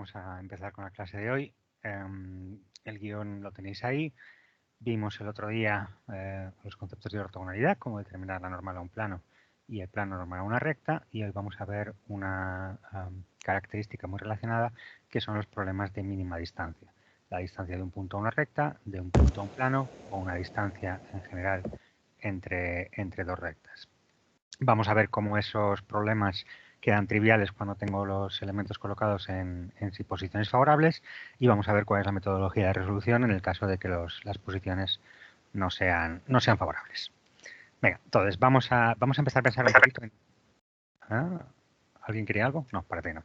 Vamos a empezar con la clase de hoy. El guión lo tenéis ahí. Vimos el otro día los conceptos de ortogonalidad, cómo determinar la normal a un plano y el plano normal a una recta. Y hoy vamos a ver una característica muy relacionada, que son los problemas de mínima distancia. La distancia de un punto a una recta, de un punto a un plano o una distancia en general entre dos rectas. Vamos a ver cómo esos problemas quedan triviales cuando tengo los elementos colocados en posiciones favorables, y vamos a ver cuál es la metodología de resolución en el caso de que las posiciones no sean favorables. Venga, entonces vamos a empezar a pensar un poquito en... ¿Alguien quería algo? No, parece que no.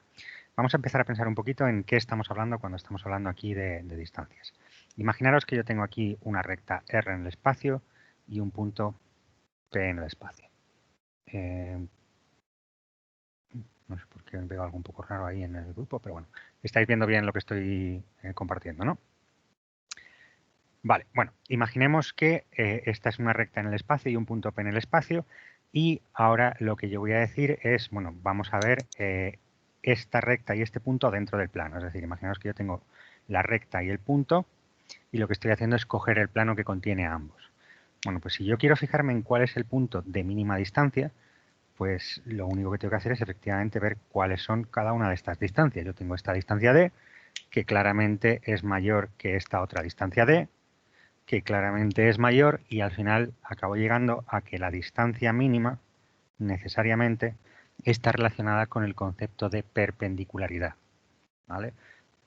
Vamos a empezar a pensar un poquito en qué estamos hablando cuando estamos hablando aquí de distancias. Imaginaros que yo tengo aquí una recta R en el espacio y un punto P en el espacio. No sé por qué veo algo un poco raro ahí en el grupo, pero bueno, estáis viendo bien lo que estoy compartiendo, ¿no? Vale, bueno, imaginemos que esta es una recta en el espacio y un punto P en el espacio, y ahora lo que yo voy a decir es, bueno, vamos a ver esta recta y este punto dentro del plano. Es decir, imaginaos que yo tengo la recta y el punto, y lo que estoy haciendo es coger el plano que contiene a ambos. Bueno, pues si yo quiero fijarme en cuál es el punto de mínima distancia, pues lo único que tengo que hacer es efectivamente ver cuáles son cada una de estas distancias. Yo tengo esta distancia D, que claramente es mayor que esta otra distancia D, que claramente es mayor, y al final acabo llegando a que la distancia mínima necesariamente está relacionada con el concepto de perpendicularidad, ¿vale?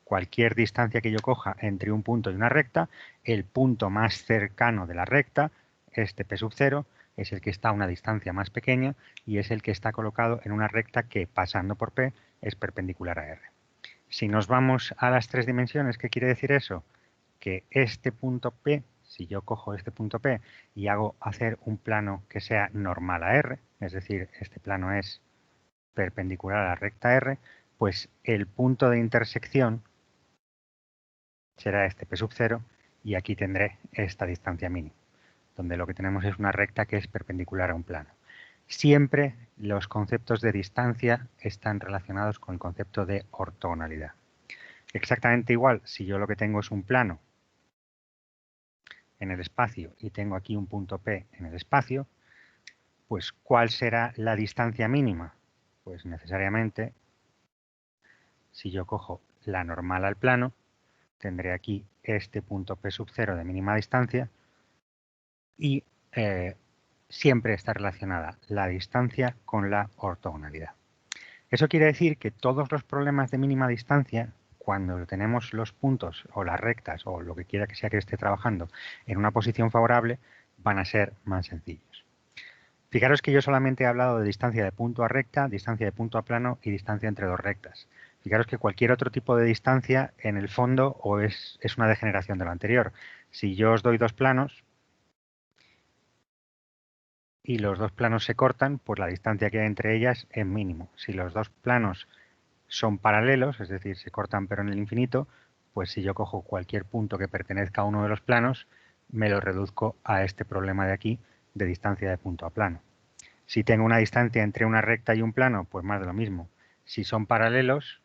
Cualquier distancia que yo coja entre un punto y una recta, el punto más cercano de la recta, este P sub 0, es el que está a una distancia más pequeña y es el que está colocado en una recta que, pasando por P, es perpendicular a R. Si nos vamos a las tres dimensiones, ¿qué quiere decir eso? Que este punto P, si yo cojo este punto P y hago hacer un plano que sea normal a R, es decir, este plano es perpendicular a la recta R, pues el punto de intersección será este P sub 0, y aquí tendré esta distancia mínima, donde lo que tenemos es una recta que es perpendicular a un plano. Siempre los conceptos de distancia están relacionados con el concepto de ortogonalidad. Exactamente igual, si yo lo que tengo es un plano en el espacio y tengo aquí un punto P en el espacio, pues ¿cuál será la distancia mínima? Pues necesariamente, si yo cojo la normal al plano, tendré aquí este punto P sub 0 de mínima distancia, y siempre está relacionada la distancia con la ortogonalidad. Eso quiere decir que todos los problemas de mínima distancia, cuando tenemos los puntos o las rectas o lo que quiera que sea que esté trabajando en una posición favorable, van a ser más sencillos. Fijaros que yo solamente he hablado de distancia de punto a recta, distancia de punto a plano y distancia entre dos rectas. Fijaros que cualquier otro tipo de distancia, en el fondo, o es una degeneración de lo anterior. Si yo os doy dos planos y los dos planos se cortan, pues la distancia que hay entre ellas es mínimo. Si los dos planos son paralelos, es decir, se cortan pero en el infinito, pues si yo cojo cualquier punto que pertenezca a uno de los planos, me lo reduzco a este problema de aquí, de distancia de punto a plano. Si tengo una distancia entre una recta y un plano, pues más de lo mismo. Si son paralelos,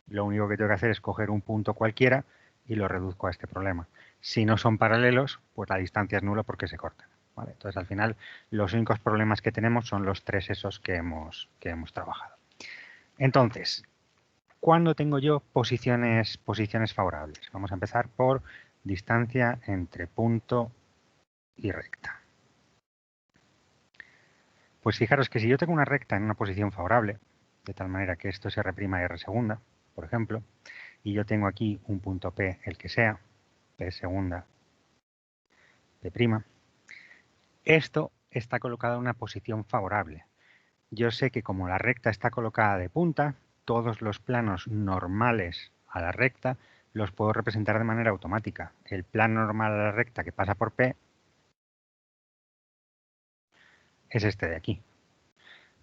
lo único que tengo que hacer es coger un punto cualquiera y lo reduzco a este problema. Si no son paralelos, pues la distancia es nula porque se cortan, ¿vale? Entonces, al final, los únicos problemas que tenemos son los tres esos que hemos trabajado. Entonces, ¿cuándo tengo yo posiciones favorables? Vamos a empezar por distancia entre punto y recta. Pues fijaros que si yo tengo una recta en una posición favorable, de tal manera que esto es R' y R segunda, por ejemplo, y yo tengo aquí un punto P, el que sea, P segunda, P', esto está colocado en una posición favorable. Yo sé que como la recta está colocada de punta, todos los planos normales a la recta los puedo representar de manera automática. El plano normal a la recta que pasa por P es este de aquí.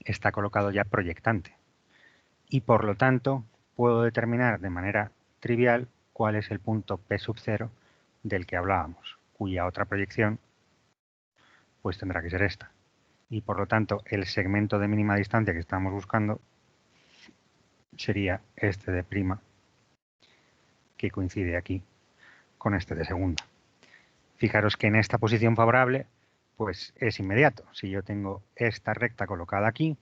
Está colocado ya proyectante. Y por lo tanto puedo determinar de manera trivial cuál es el punto P sub 0 del que hablábamos, cuya otra proyección pues tendrá que ser esta. Y por lo tanto el segmento de mínima distancia que estamos buscando sería este de prima que coincide aquí con este de segunda. Fijaros que en esta posición favorable pues es inmediato. Si yo tengo esta recta colocada aquí,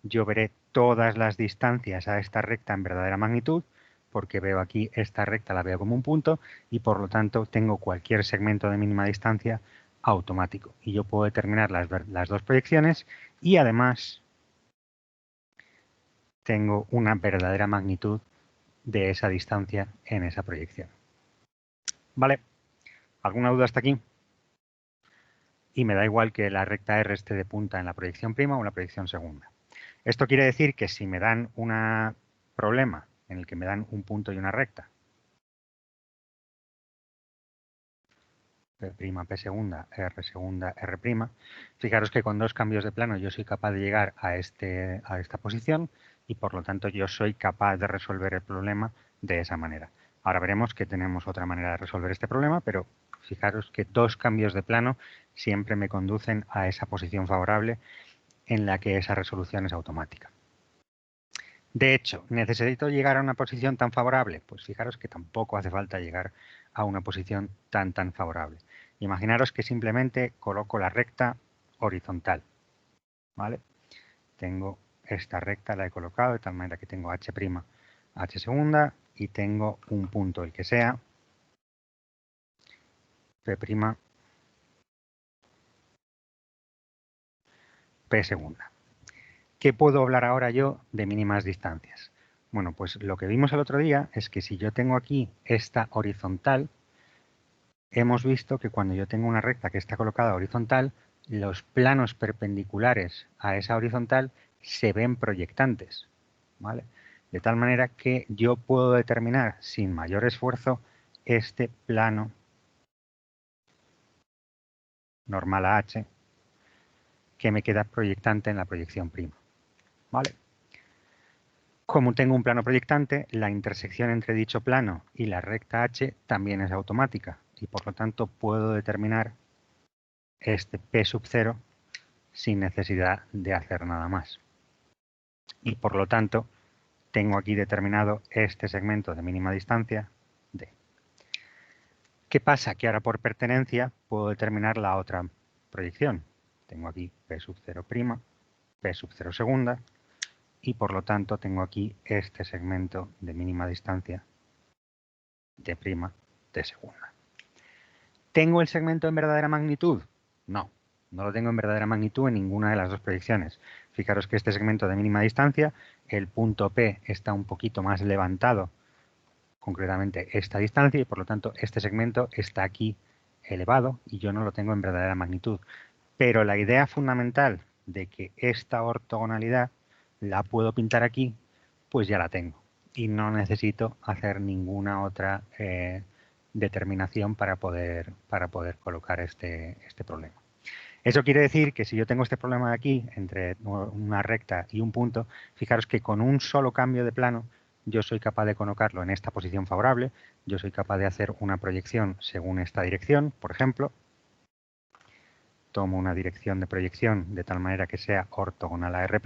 yo veré todas las distancias a esta recta en verdadera magnitud, porque veo aquí esta recta, la veo como un punto, y por lo tanto tengo cualquier segmento de mínima distancia automático. Y yo puedo determinar las dos proyecciones y además tengo una verdadera magnitud de esa distancia en esa proyección. ¿Vale? ¿Alguna duda hasta aquí? Y me da igual que la recta R esté de punta en la proyección prima o en la proyección segunda. Esto quiere decir que si me dan un problema en el que me dan un punto y una recta, P', P segunda, R', fijaros que con dos cambios de plano yo soy capaz de llegar a esta posición y por lo tanto yo soy capaz de resolver el problema de esa manera. Ahora veremos que tenemos otra manera de resolver este problema, pero fijaros que dos cambios de plano siempre me conducen a esa posición favorable en la que esa resolución es automática. De hecho, ¿necesito llegar a una posición tan favorable? Pues fijaros que tampoco hace falta llegar a una posición tan favorable. Imaginaros que simplemente coloco la recta horizontal, ¿vale? Tengo esta recta, la he colocado de tal manera que tengo H', H segunda y tengo un punto, el que sea, P', P segunda. ¿Qué puedo hablar ahora yo de mínimas distancias? Bueno, pues lo que vimos el otro día es que si yo tengo aquí esta horizontal, hemos visto que cuando yo tengo una recta que está colocada horizontal, los planos perpendiculares a esa horizontal se ven proyectantes, ¿vale? De tal manera que yo puedo determinar sin mayor esfuerzo este plano normal a H que me queda proyectante en la proyección prima, ¿vale? Como tengo un plano proyectante, la intersección entre dicho plano y la recta H también es automática y por lo tanto puedo determinar este P sub 0 sin necesidad de hacer nada más. Y por lo tanto, tengo aquí determinado este segmento de mínima distancia D. ¿Qué pasa? Que ahora por pertenencia puedo determinar la otra proyección. Tengo aquí P sub 0', P sub 0 segunda, y por lo tanto tengo aquí este segmento de mínima distancia D', D segunda. ¿Tengo el segmento en verdadera magnitud? No, no lo tengo en verdadera magnitud en ninguna de las dos proyecciones. Fijaros que este segmento de mínima distancia, el punto P está un poquito más levantado, concretamente esta distancia, y por lo tanto este segmento está aquí elevado y yo no lo tengo en verdadera magnitud. Pero la idea fundamental de que esta ortogonalidad la puedo pintar aquí, pues ya la tengo. Y no necesito hacer ninguna otra determinación para poder colocar este problema. Eso quiere decir que si yo tengo este problema de aquí, entre una recta y un punto, fijaros que con un solo cambio de plano yo soy capaz de colocarlo en esta posición favorable, yo soy capaz de hacer una proyección según esta dirección, por ejemplo. Tomo una dirección de proyección de tal manera que sea ortogonal a R',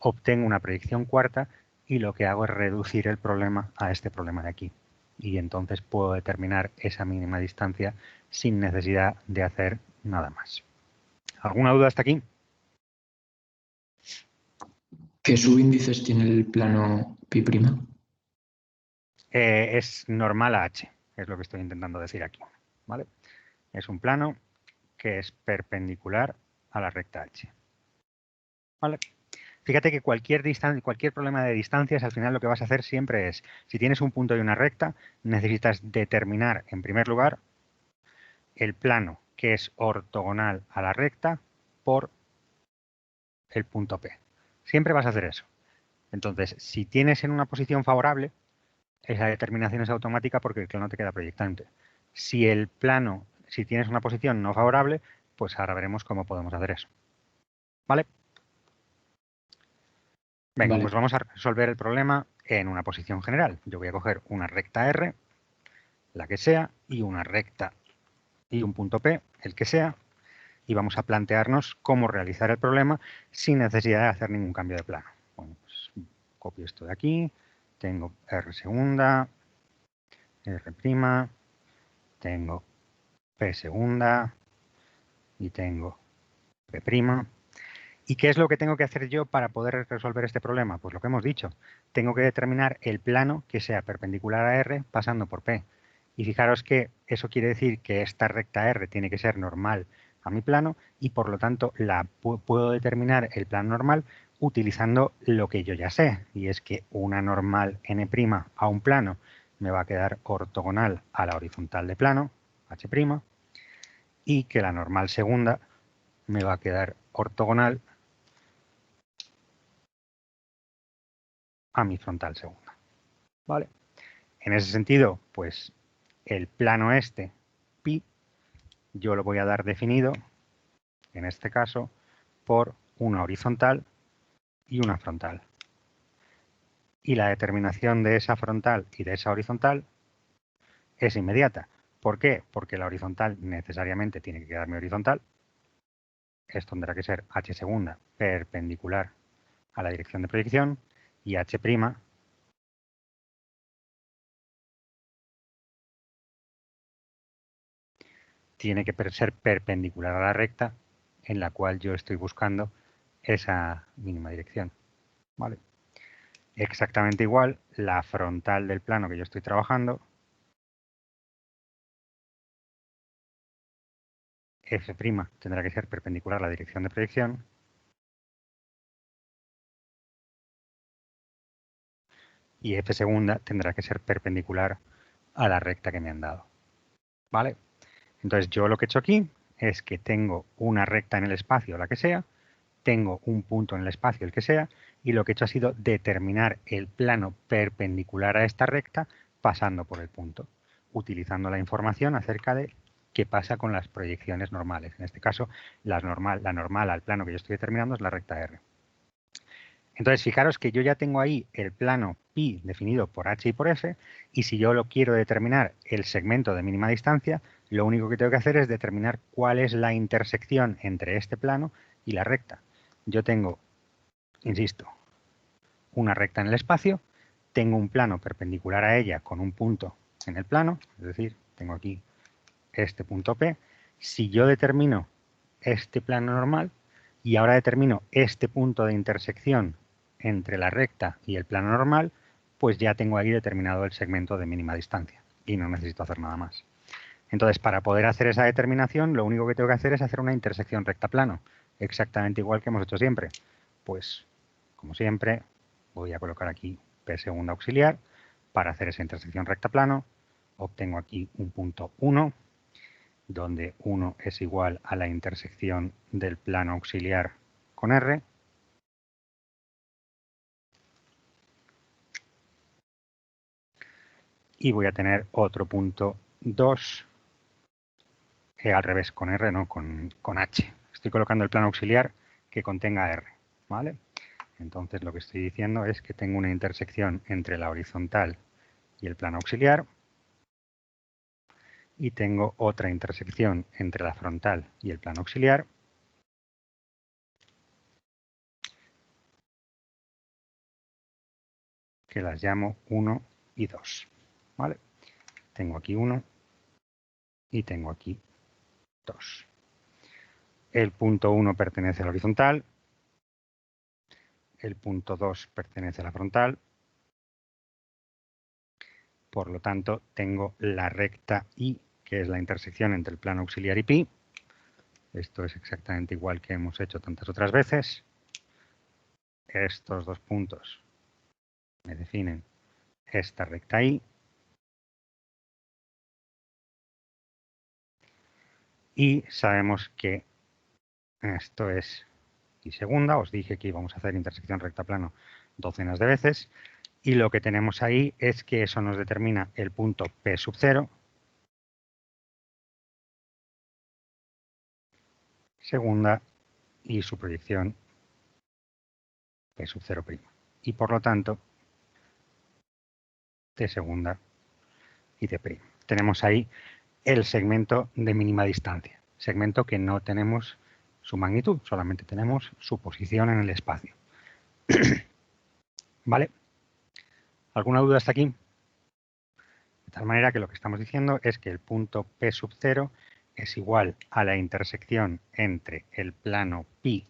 obtengo una proyección cuarta y lo que hago es reducir el problema a este problema de aquí. Y entonces puedo determinar esa mínima distancia sin necesidad de hacer nada más. ¿Alguna duda hasta aquí? ¿Qué subíndices tiene el plano Pi'? Es normal a H, es lo que estoy intentando decir aquí, ¿vale? Es un plano que es perpendicular a la recta H, ¿vale? Fíjate que cualquier problema de distancias, al final lo que vas a hacer siempre es, si tienes un punto y una recta, necesitas determinar, en primer lugar, el plano que es ortogonal a la recta por el punto P. Siempre vas a hacer eso. Entonces, si tienes en una posición favorable, esa determinación es automática porque el plano te queda proyectante. Si tienes una posición no favorable, pues ahora veremos cómo podemos hacer eso. ¿Vale? Venga, Vale. pues vamos a resolver el problema en una posición general. Yo voy a coger una recta R, la que sea, y una recta y un punto P, el que sea, y vamos a plantearnos cómo realizar el problema sin necesidad de hacer ningún cambio de plano. Bueno, pues copio esto de aquí, tengo R segunda, R', tengo P segunda y tengo P'. ¿Y qué es lo que tengo que hacer yo para poder resolver este problema? Pues lo que hemos dicho, tengo que determinar el plano que sea perpendicular a R pasando por P. Y fijaros que eso quiere decir que esta recta R tiene que ser normal a mi plano y por lo tanto puedo determinar el plano normal utilizando lo que yo ya sé, y es que una normal N' a un plano me va a quedar ortogonal a la horizontal de plano, H', y que la normal segunda me va a quedar ortogonal a mi frontal segunda. ¿Vale? En ese sentido, pues el plano este, pi, yo lo voy a dar definido, en este caso, por una horizontal y una frontal. Y la determinación de esa frontal y de esa horizontal es inmediata. ¿Por qué? Porque la horizontal necesariamente tiene que quedarme horizontal. Esto tendrá que ser h segunda perpendicular a la dirección de proyección y h' tiene que ser perpendicular a la recta en la cual yo estoy buscando esa mínima dirección. ¿Vale? Exactamente igual, la frontal del plano que yo estoy trabajando, F' tendrá que ser perpendicular a la dirección de proyección y F segunda tendrá que ser perpendicular a la recta que me han dado. ¿Vale? Entonces yo lo que he hecho aquí es que tengo una recta en el espacio, la que sea, tengo un punto en el espacio, el que sea, y lo que he hecho ha sido determinar el plano perpendicular a esta recta pasando por el punto, utilizando la información acerca de qué pasa con las proyecciones normales. En este caso, la normal al plano que yo estoy determinando es la recta R. Entonces, fijaros que yo ya tengo ahí el plano pi definido por h y por f, y si yo lo quiero determinar el segmento de mínima distancia, lo único que tengo que hacer es determinar cuál es la intersección entre este plano y la recta. Yo tengo, insisto, una recta en el espacio, tengo un plano perpendicular a ella con un punto en el plano, es decir, tengo aquí este punto P. Si yo determino este plano normal y ahora determino este punto de intersección entre la recta y el plano normal, pues ya tengo ahí determinado el segmento de mínima distancia y no necesito hacer nada más. Entonces, para poder hacer esa determinación, lo único que tengo que hacer es hacer una intersección recta-plano, exactamente igual que hemos hecho siempre. Pues, como siempre, voy a colocar aquí P segunda auxiliar para hacer esa intersección recta-plano. Obtengo aquí un punto 1, donde 1 es igual a la intersección del plano auxiliar con R. Y voy a tener otro punto 2, al revés, con R, no, con H. Estoy colocando el plano auxiliar que contenga R, ¿vale? Entonces lo que estoy diciendo es que tengo una intersección entre la horizontal y el plano auxiliar y tengo otra intersección entre la frontal y el plano auxiliar que las llamo 1 y 2, ¿vale? Tengo aquí 1 y tengo aquí 2. El punto 1 pertenece a la horizontal, el punto 2 pertenece a la frontal, por lo tanto tengo la recta I, que es la intersección entre el plano auxiliar y pi. Esto es exactamente igual que hemos hecho tantas otras veces. Estos dos puntos me definen esta recta I. Y sabemos que esto es I segunda. Os dije que íbamos a hacer intersección recta plano docenas de veces. Y lo que tenemos ahí es que eso nos determina el punto P sub 0 segunda y su proyección P sub 0'. Y por lo tanto, T segunda y T'. Tenemos ahí el segmento de mínima distancia. Segmento que no tenemos su magnitud, solamente tenemos su posición en el espacio. ¿Vale? ¿Alguna duda hasta aquí? tal manera que lo que estamos diciendo es que el punto P sub 0 es igual a la intersección entre el plano pi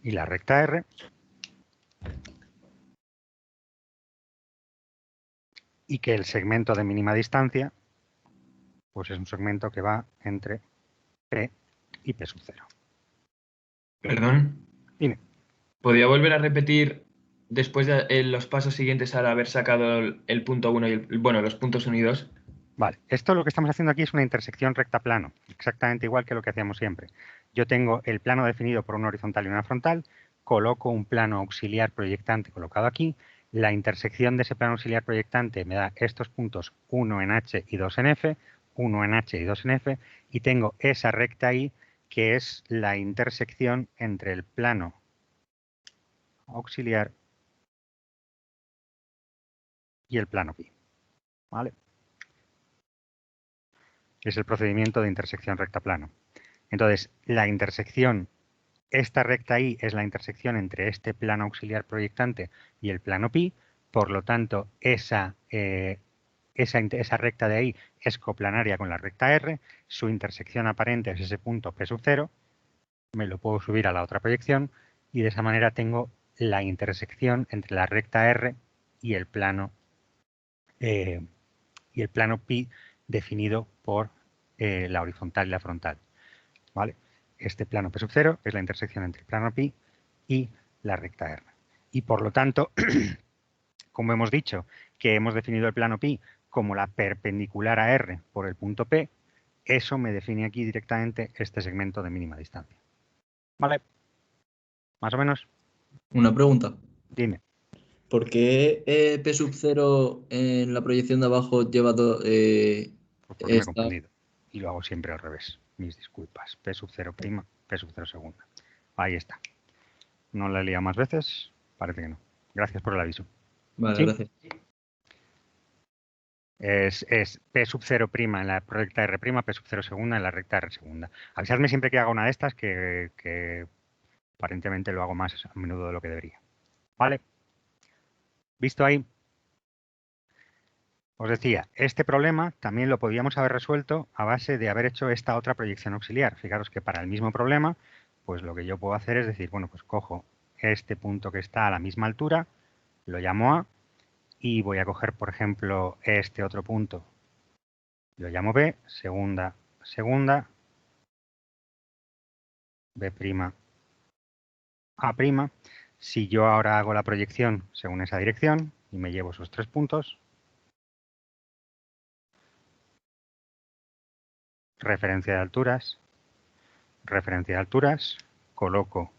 y la recta R, y que el segmento de mínima distancia pues es un segmento que va entre P y P sub 0. Perdón. Dime. ¿Podría volver a repetir después de los pasos siguientes al haber sacado el punto 1 y bueno, los puntos 1 y 2? Vale, esto lo que estamos haciendo aquí es una intersección recta-plano, exactamente igual que lo que hacíamos siempre. Yo tengo el plano definido por una horizontal y una frontal, coloco un plano auxiliar proyectante colocado aquí, la intersección de ese plano auxiliar proyectante me da estos puntos 1 en H y 2 en F, 1 en H y 2 en F, y tengo esa recta I que es la intersección entre el plano auxiliar y el plano pi. ¿Vale? Es el procedimiento de intersección recta-plano. Entonces, la intersección, esta recta I es la intersección entre este plano auxiliar proyectante y el plano pi, por lo tanto, esa recta de ahí es coplanaria con la recta R, su intersección aparente es ese punto P sub 0, me lo puedo subir a la otra proyección y de esa manera tengo la intersección entre la recta R y el plano pi definido por la horizontal y la frontal. ¿Vale? Este plano P sub 0 es la intersección entre el plano pi y la recta R. Y por lo tanto, como hemos dicho que hemos definido el plano pi como la perpendicular a R por el punto P, eso me define aquí directamente este segmento de mínima distancia. ¿Vale? ¿Más o menos? Una pregunta. Dime. ¿Por qué P sub 0 en la proyección de abajo lleva Pues porque me he esta? confundido. Y lo hago siempre al revés. Mis disculpas. P sub 0 prima, P sub 0 segunda. Ahí está. No la he liado más veces. Parece que no. Gracias por el aviso. Vale, ¿Sí? gracias. Es P sub 0 prima en la recta R prima, P sub 0 segunda en la recta R segunda. Avisadme siempre que haga una de estas que aparentemente lo hago más a menudo de lo que debería. ¿Vale? ¿Visto ahí? Os decía, este problema también lo podíamos haber resuelto a base de haber hecho esta otra proyección auxiliar. Fijaros que para el mismo problema, pues lo que yo puedo hacer es decir, bueno, pues cojo este punto que está a la misma altura, lo llamo A, y voy a coger, por ejemplo, este otro punto, lo llamo B, segunda, segunda, B', A'. Si yo ahora hago la proyección según esa dirección y me llevo esos tres puntos, referencia de alturas, coloco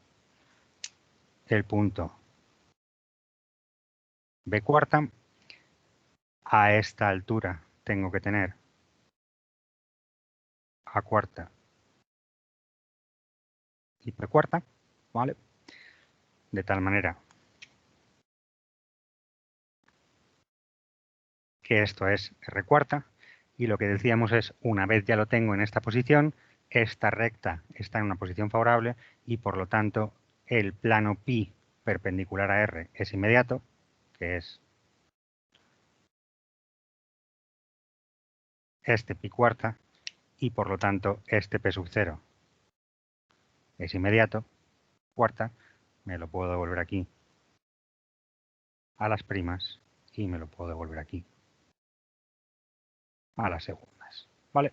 el punto B', a esta altura tengo que tener A' y P', ¿vale? De tal manera que esto es R', y lo que decíamos es, una vez ya lo tengo en esta posición, esta recta está en una posición favorable y por lo tanto el plano pi perpendicular a R es inmediato, que es este pi', y por lo tanto este P sub 0 es inmediato, cuarta, me lo puedo devolver aquí a las primas y me lo puedo devolver aquí a las segundas. ¿Vale?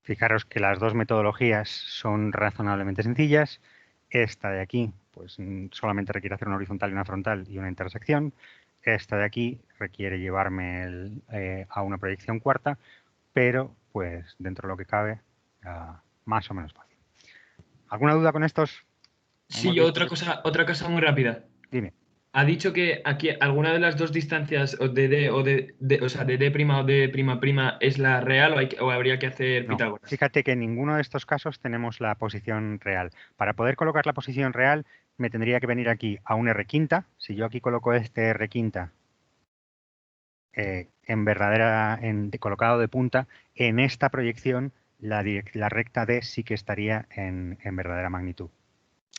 Fijaros que las dos metodologías son razonablemente sencillas. Esta de aquí, pues solamente requiere hacer una horizontal y una frontal y una intersección. Esta de aquí requiere llevarme a una proyección cuarta, pero pues dentro de lo que cabe, más o menos fácil. ¿Alguna duda con estos? Sí, otra cosa muy rápida. Dime. Ha dicho que aquí alguna de las dos distancias o de D o o sea, de D' o D'' es la real o habría que hacer No, Pitágoras. fíjate que en ninguno de estos casos tenemos la posición real. Para poder colocar la posición real me tendría que venir aquí a un R'. Si yo aquí coloco este R', colocado de punta, en esta proyección la recta D sí que estaría en verdadera magnitud.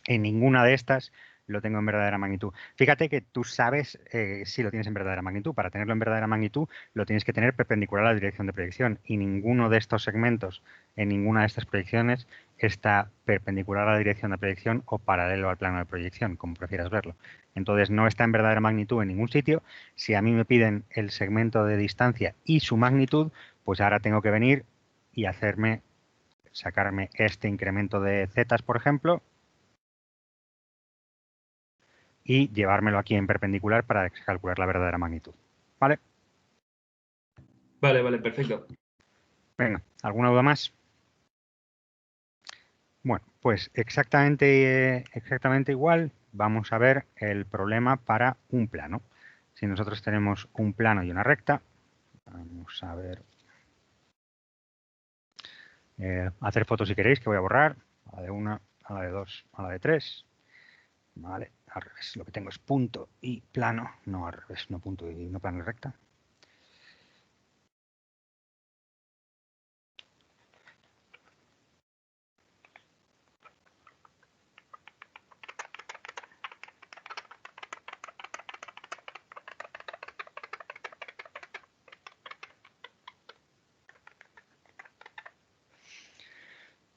En ninguna de estas lo tengo en verdadera magnitud. Fíjate que tú sabes si lo tienes en verdadera magnitud. Para tenerlo en verdadera magnitud lo tienes que tener perpendicular a la dirección de proyección y ninguno de estos segmentos en ninguna de estas proyecciones está perpendicular a la dirección de proyección o paralelo al plano de proyección, como prefieras verlo. Entonces no está en verdadera magnitud en ningún sitio. Si a mí me piden el segmento de distancia y su magnitud, pues ahora tengo que venir y sacarme este incremento de zetas, por ejemplo, y llevármelo aquí en perpendicular para calcular la verdadera magnitud. ¿Vale? Vale, perfecto. Venga, ¿alguna duda más? Bueno, pues exactamente igual vamos a ver el problema para un plano. Si nosotros tenemos un plano y una recta, vamos a ver, hacer fotos si queréis, que voy a borrar, a la de 1, a la de 2, a la de 3. Vale, al revés, lo que tengo es punto y plano, no al revés, no punto y no plano y recta.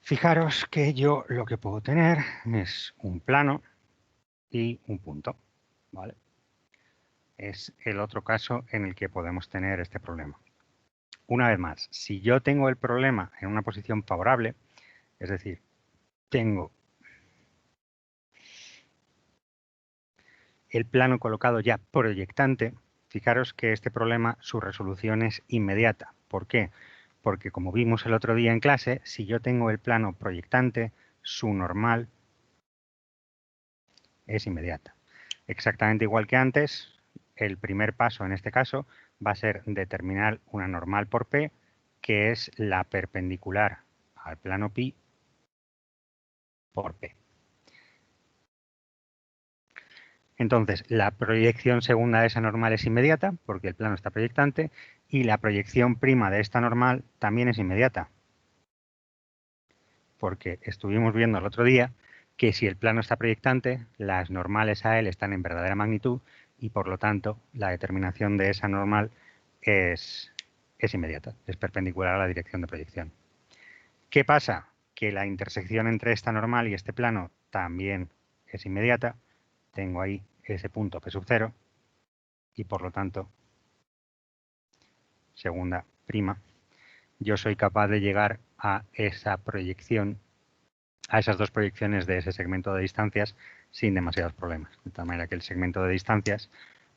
Fijaros que yo lo que puedo tener es un plano y un punto, ¿vale? Es el otro caso en el que podemos tener este problema. Una vez más, si yo tengo el problema en una posición favorable, es decir, tengo el plano colocado ya proyectante, fijaros que este problema, su resolución es inmediata. ¿Por qué? Porque como vimos el otro día en clase, si yo tengo el plano proyectante, su normal es inmediata. Exactamente igual que antes, el primer paso en este caso va a ser determinar una normal por P, que es la perpendicular al plano pi por P. Entonces, la proyección segunda de esa normal es inmediata, porque el plano está proyectante, y la proyección prima de esta normal también es inmediata, porque estuvimos viendo el otro día que si el plano está proyectante, las normales a él están en verdadera magnitud y por lo tanto la determinación de esa normal es inmediata, es perpendicular a la dirección de proyección. ¿Qué pasa? Que la intersección entre esta normal y este plano también es inmediata. Tengo ahí ese punto P sub 0 y por lo tanto, segunda prima, yo soy capaz de llegar a esa proyección, a esas dos proyecciones de ese segmento de distancias sin demasiados problemas. De tal manera que el segmento de distancias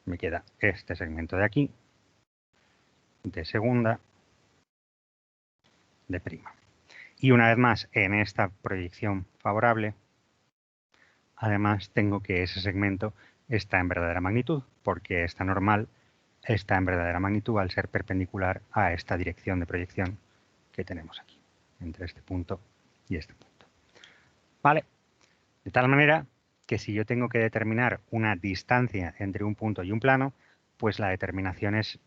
me queda este segmento de aquí, de segunda, de prima. Y una vez más, en esta proyección favorable, además tengo que ese segmento está en verdadera magnitud, porque esta normal está en verdadera magnitud al ser perpendicular a esta dirección de proyección que tenemos aquí, entre este punto y este punto. ¿Vale? De tal manera que si yo tengo que determinar una distancia entre un punto y un plano, pues la determinación es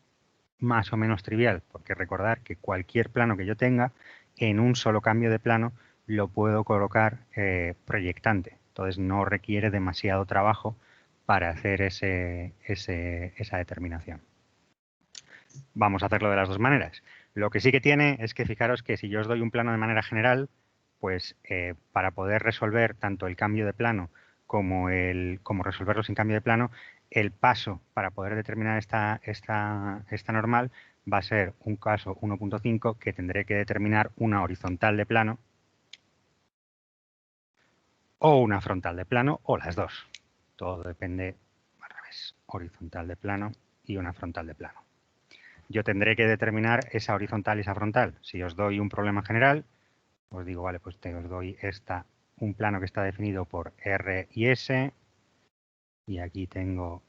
más o menos trivial, porque recordar que cualquier plano que yo tenga, en un solo cambio de plano, lo puedo colocar proyectante. Entonces no requiere demasiado trabajo para hacer esa determinación. Vamos a hacerlo de las dos maneras. Lo que sí que tiene es que fijaros que si yo os doy un plano de manera general, pues para poder resolver tanto el cambio de plano como resolverlo sin cambio de plano, el paso para poder determinar esta normal va a ser un caso 1.5 que tendré que determinar una horizontal de plano o una frontal de plano o las dos. Todo depende al revés, horizontal de plano y una frontal de plano. Yo tendré que determinar esa horizontal y esa frontal. Si os doy un problema general, os digo, vale, pues os doy un plano que está definido por R y S, y aquí tengo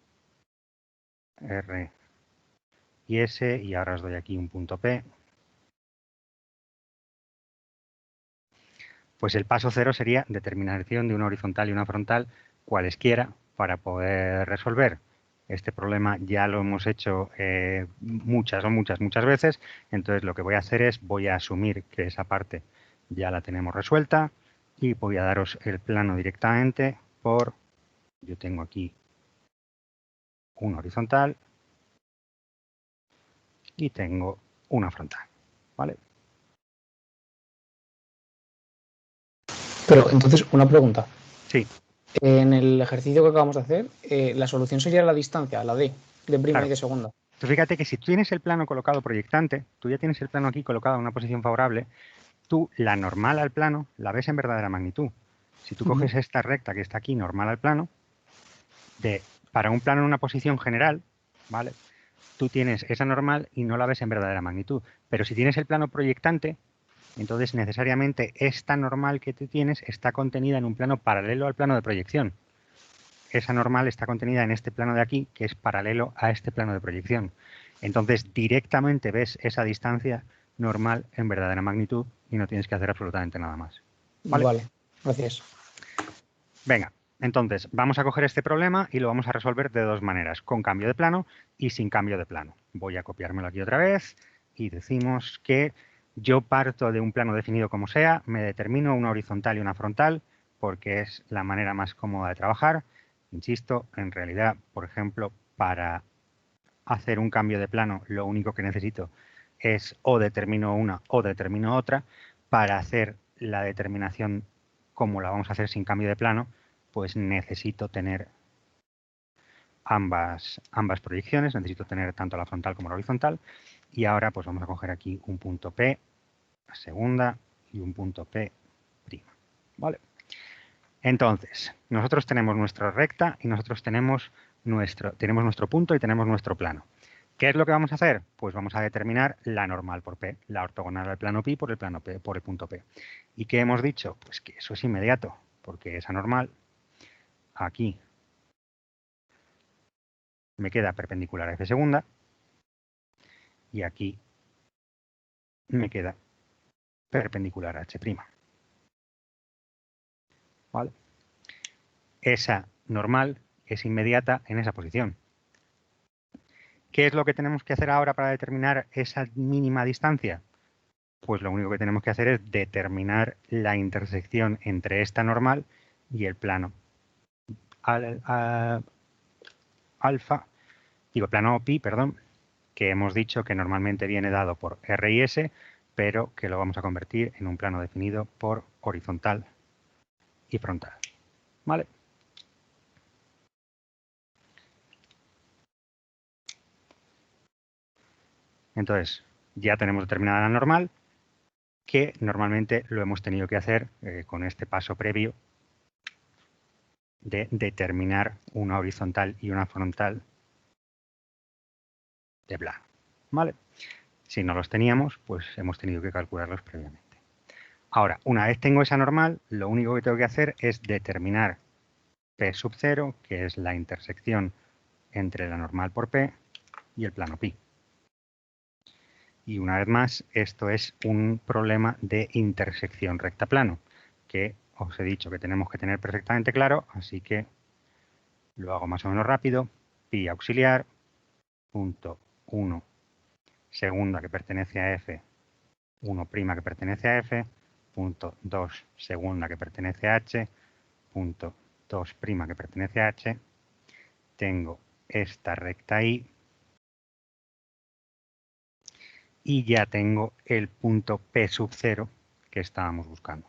R y S, y ahora os doy aquí un punto P. Pues el paso cero sería determinación de una horizontal y una frontal, cualesquiera, para poder resolver. Este problema ya lo hemos hecho muchas veces, entonces lo que voy a hacer es, voy a asumir que esa parte ya la tenemos resuelta y voy a daros el plano directamente por yo tengo aquí una horizontal y tengo una frontal, ¿vale? Pero entonces, una pregunta. Sí. En el ejercicio que acabamos de hacer, la solución sería la distancia, la D, de prima Claro. y de segunda. Tú fíjate que si tú tienes el plano colocado proyectante, tú ya tienes el plano aquí colocado en una posición favorable, tú la normal al plano la ves en verdadera magnitud. Si tú coges esta recta que está aquí, normal al plano, para un plano en una posición general, ¿vale? Tú tienes esa normal y no la ves en verdadera magnitud. Pero si tienes el plano proyectante, entonces necesariamente esta normal que tú tienes está contenida en un plano paralelo al plano de proyección. Esa normal está contenida en este plano de aquí, que es paralelo a este plano de proyección. Entonces directamente ves esa distancia normal en verdadera magnitud y no tienes que hacer absolutamente nada más. Vale, gracias. Venga, entonces vamos a coger este problema y lo vamos a resolver de dos maneras, con cambio de plano y sin cambio de plano. Voy a copiármelo aquí otra vez y decimos que yo parto de un plano definido como sea, me determino una horizontal y una frontal porque es la manera más cómoda de trabajar. Insisto, en realidad, por ejemplo, para hacer un cambio de plano lo único que necesito es o determino una o determino otra. Para hacer la determinación como la vamos a hacer sin cambio de plano, pues necesito tener ambas proyecciones, necesito tener tanto la frontal como la horizontal. Y ahora pues vamos a coger aquí un punto P segunda y un punto P prima. ¿Vale? Entonces, nosotros tenemos nuestra recta y nosotros tenemos nuestro punto y tenemos nuestro plano. ¿Qué es lo que vamos a hacer? Pues vamos a determinar la normal por P, la ortogonal al plano pi por el plano P, por el punto P. ¿Y qué hemos dicho? Pues que eso es inmediato, porque esa normal aquí me queda perpendicular a F segunda y aquí me queda perpendicular a H'. ¿Vale? Esa normal es inmediata en esa posición. ¿Qué es lo que tenemos que hacer ahora para determinar esa mínima distancia? Pues lo único que tenemos que hacer es determinar la intersección entre esta normal y el plano plano pi, perdón, que hemos dicho que normalmente viene dado por R y S, pero que lo vamos a convertir en un plano definido por horizontal y frontal. ¿Vale? Entonces, ya tenemos determinada la normal, que normalmente lo hemos tenido que hacer con este paso previo de determinar una horizontal y una frontal de plano. ¿Vale? Si no los teníamos, pues hemos tenido que calcularlos previamente. Ahora, una vez tengo esa normal, lo único que tengo que hacer es determinar P sub 0, que es la intersección entre la normal por P y el plano pi. Y una vez más, esto es un problema de intersección recta-plano, que os he dicho que tenemos que tener perfectamente claro, así que lo hago más o menos rápido. Pi auxiliar, punto 1, segunda que pertenece a F, 1' que pertenece a F, punto 2, segunda que pertenece a H, punto 2' que pertenece a H. Tengo esta recta I y ya tengo el punto P sub 0 que estábamos buscando.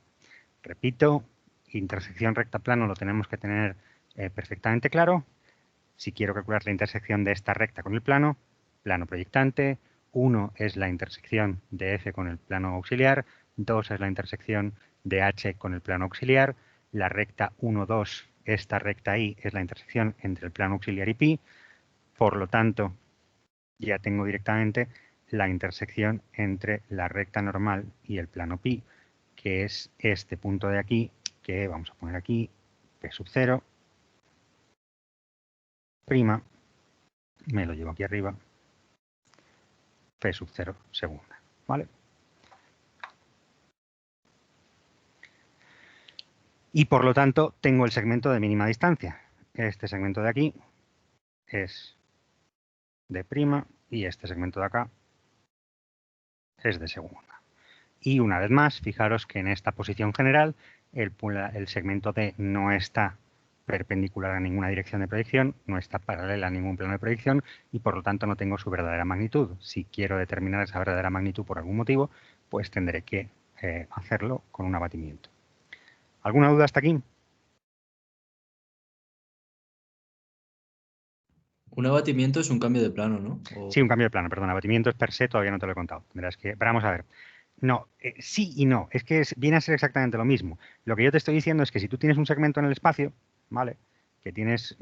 Repito, intersección recta plano lo tenemos que tener perfectamente claro. Si quiero calcular la intersección de esta recta con el plano proyectante, 1 es la intersección de F con el plano auxiliar, 2 es la intersección de H con el plano auxiliar, la recta 1, 2, esta recta I es la intersección entre el plano auxiliar y pi, por lo tanto, ya tengo directamente la intersección entre la recta normal y el plano pi, que es este punto de aquí, que vamos a poner aquí, P sub 0, prima, me lo llevo aquí arriba, P sub 0 segunda, ¿vale? Y por lo tanto tengo el segmento de mínima distancia. Este segmento de aquí es de prima y este segmento de acá es de segunda. Y una vez más, fijaros que en esta posición general el segmento D no está perpendicular a ninguna dirección de proyección, no está paralela a ningún plano de proyección y por lo tanto no tengo su verdadera magnitud. Si quiero determinar esa verdadera magnitud por algún motivo, pues tendré que hacerlo con un abatimiento. ¿Alguna duda hasta aquí? Un abatimiento es un cambio de plano, ¿no? Sí, un cambio de plano, perdón. Abatimientos per se todavía no te lo he contado. Tendrás que... Pero vamos a ver. No, sí y no. Es que viene a ser exactamente lo mismo. Lo que yo te estoy diciendo es que si tú tienes un segmento en el espacio, ¿vale? Que tienes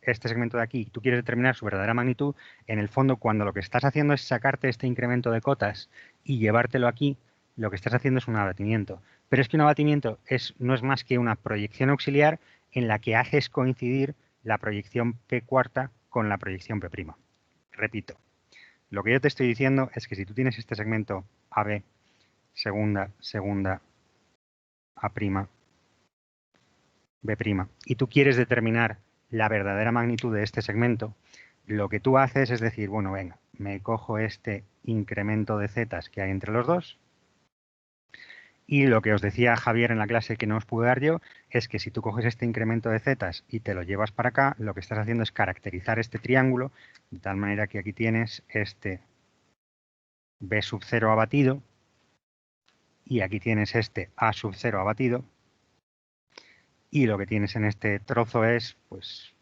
este segmento de aquí y tú quieres determinar su verdadera magnitud, en el fondo cuando lo que estás haciendo es sacarte este incremento de cotas y llevártelo aquí, lo que est'ás haciendo es un abatimiento. Pero es que un abatimiento no es más que una proyección auxiliar en la que haces coincidir la proyección P cuarta con la proyección P'. Repito, lo que yo te estoy diciendo es que si tú tienes este segmento AB, segunda, segunda, A', B', y tú quieres determinar la verdadera magnitud de este segmento, lo que tú haces es decir, bueno, venga, me cojo este incremento de zetas que hay entre los dos, y lo que os decía Javier en la clase que no os pude dar yo, es que si tú coges este incremento de zetas y te lo llevas para acá, lo que estás haciendo es caracterizar este triángulo, de tal manera que aquí tienes este B sub 0 abatido, y aquí tienes este A sub 0 abatido, y lo que tienes en este trozo es, pues,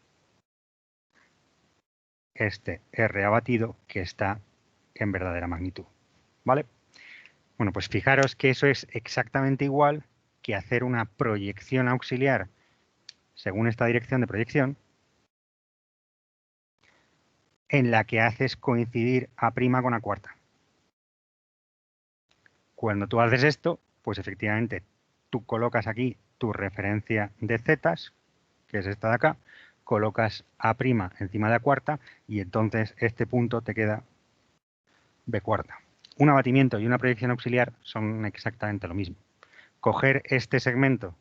este R abatido que está en verdadera magnitud, ¿vale? Bueno, pues fijaros que eso es exactamente igual que hacer una proyección auxiliar según esta dirección de proyección, en la que haces coincidir A' con A cuarta. Cuando tú haces esto, pues efectivamente tú colocas aquí tu referencia de zetas, que es esta de acá, colocas A' encima de A cuarta y entonces este punto te queda B cuarta. Un abatimiento y una proyección auxiliar son exactamente lo mismo. Coger este segmento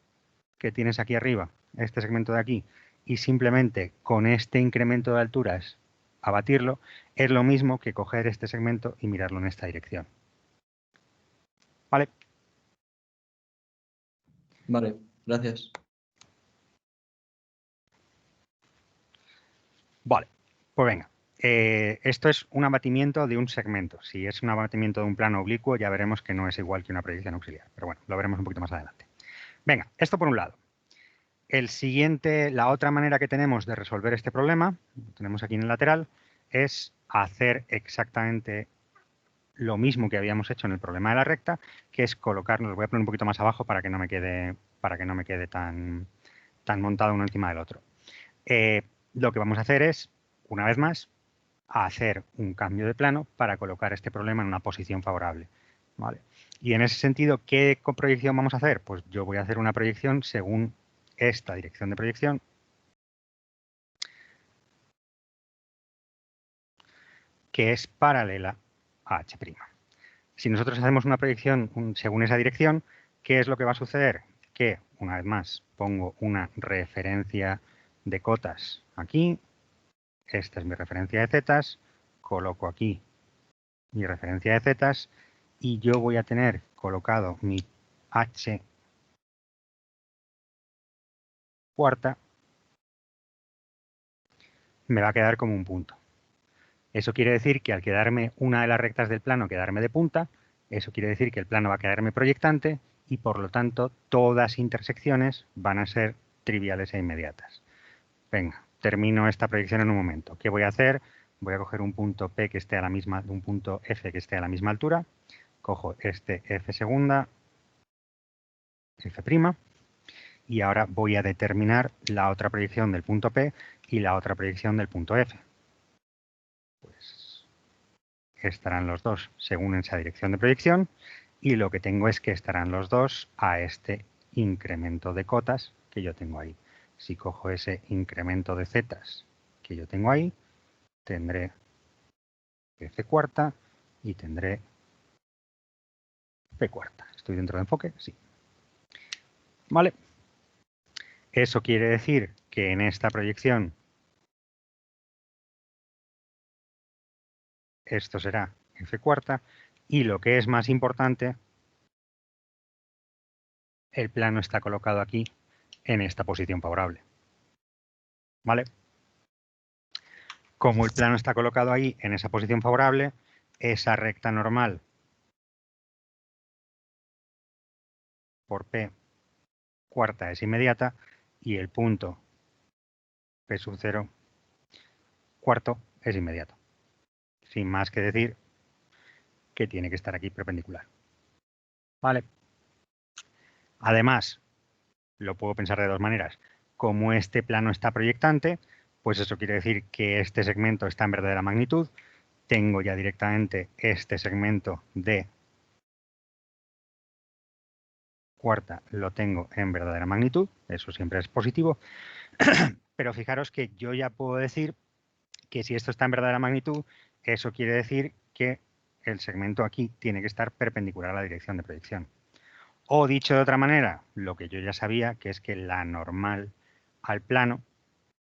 que tienes aquí arriba, este segmento de aquí, y simplemente con este incremento de alturas abatirlo, es lo mismo que coger este segmento y mirarlo en esta dirección. ¿Vale? Vale, gracias. Vale, pues venga. Esto es un abatimiento de un segmento. Si es un abatimiento de un plano oblicuo, ya veremos que no es igual que una proyección auxiliar. Pero bueno, lo veremos un poquito más adelante. Venga, esto por un lado. La otra manera que tenemos de resolver este problema, lo tenemos aquí en el lateral, es hacer exactamente lo mismo que habíamos hecho en el problema de la recta, que es colocarnos, lo voy a poner un poquito más abajo para que no me quede tan montado uno encima del otro. Lo que vamos a hacer es, una vez más, hacer un cambio de plano para colocar este problema en una posición favorable, ¿vale? Y en ese sentido, ¿qué proyección vamos a hacer? Pues yo voy a hacer una proyección según esta dirección de proyección, que es paralela a H'. Si nosotros hacemos una proyección según esa dirección, ¿qué es lo que va a suceder? Que, una vez más, pongo una referencia de cotas aquí, esta es mi referencia de zetas, coloco aquí mi referencia de zetas y yo voy a tener colocado mi H cuarta, me va a quedar como un punto. Eso quiere decir que al quedarme una de las rectas del plano, quedarme de punta, eso quiere decir que el plano va a quedarme proyectante y por lo tanto todas intersecciones van a ser triviales e inmediatas. Venga, termino esta proyección en un momento. ¿Qué voy a hacer? Voy a coger un punto P que esté a la misma, un punto F que esté a la misma altura. Cojo este F segunda, F', y ahora voy a determinar la otra proyección del punto P y la otra proyección del punto F. Pues estarán los dos según esa dirección de proyección y lo que tengo es que estarán los dos a este incremento de cotas que yo tengo ahí. Si cojo ese incremento de zetas que yo tengo ahí, tendré F cuarta y tendré P cuarta. ¿Estoy dentro de enfoque? Sí. ¿Vale? Eso quiere decir que en esta proyección esto será F cuarta y lo que es más importante, el plano está colocado aquí en esta posición favorable. ¿vale? Como el plano está colocado ahí en esa posición favorable, esa recta normal por P cuarta es inmediata y el punto P sub 0 cuarto es inmediato. Sin más que decir que tiene que estar aquí perpendicular. ¿Vale? Además, lo puedo pensar de dos maneras. Como este plano está proyectante, pues eso quiere decir que este segmento está en verdadera magnitud. Tengo ya directamente este segmento de cuarta, lo tengo en verdadera magnitud. Eso siempre es positivo. Pero fijaros que yo ya puedo decir que si esto está en verdadera magnitud, eso quiere decir que el segmento aquí tiene que estar perpendicular a la dirección de proyección. O dicho de otra manera, lo que yo ya sabía, que es que la normal al plano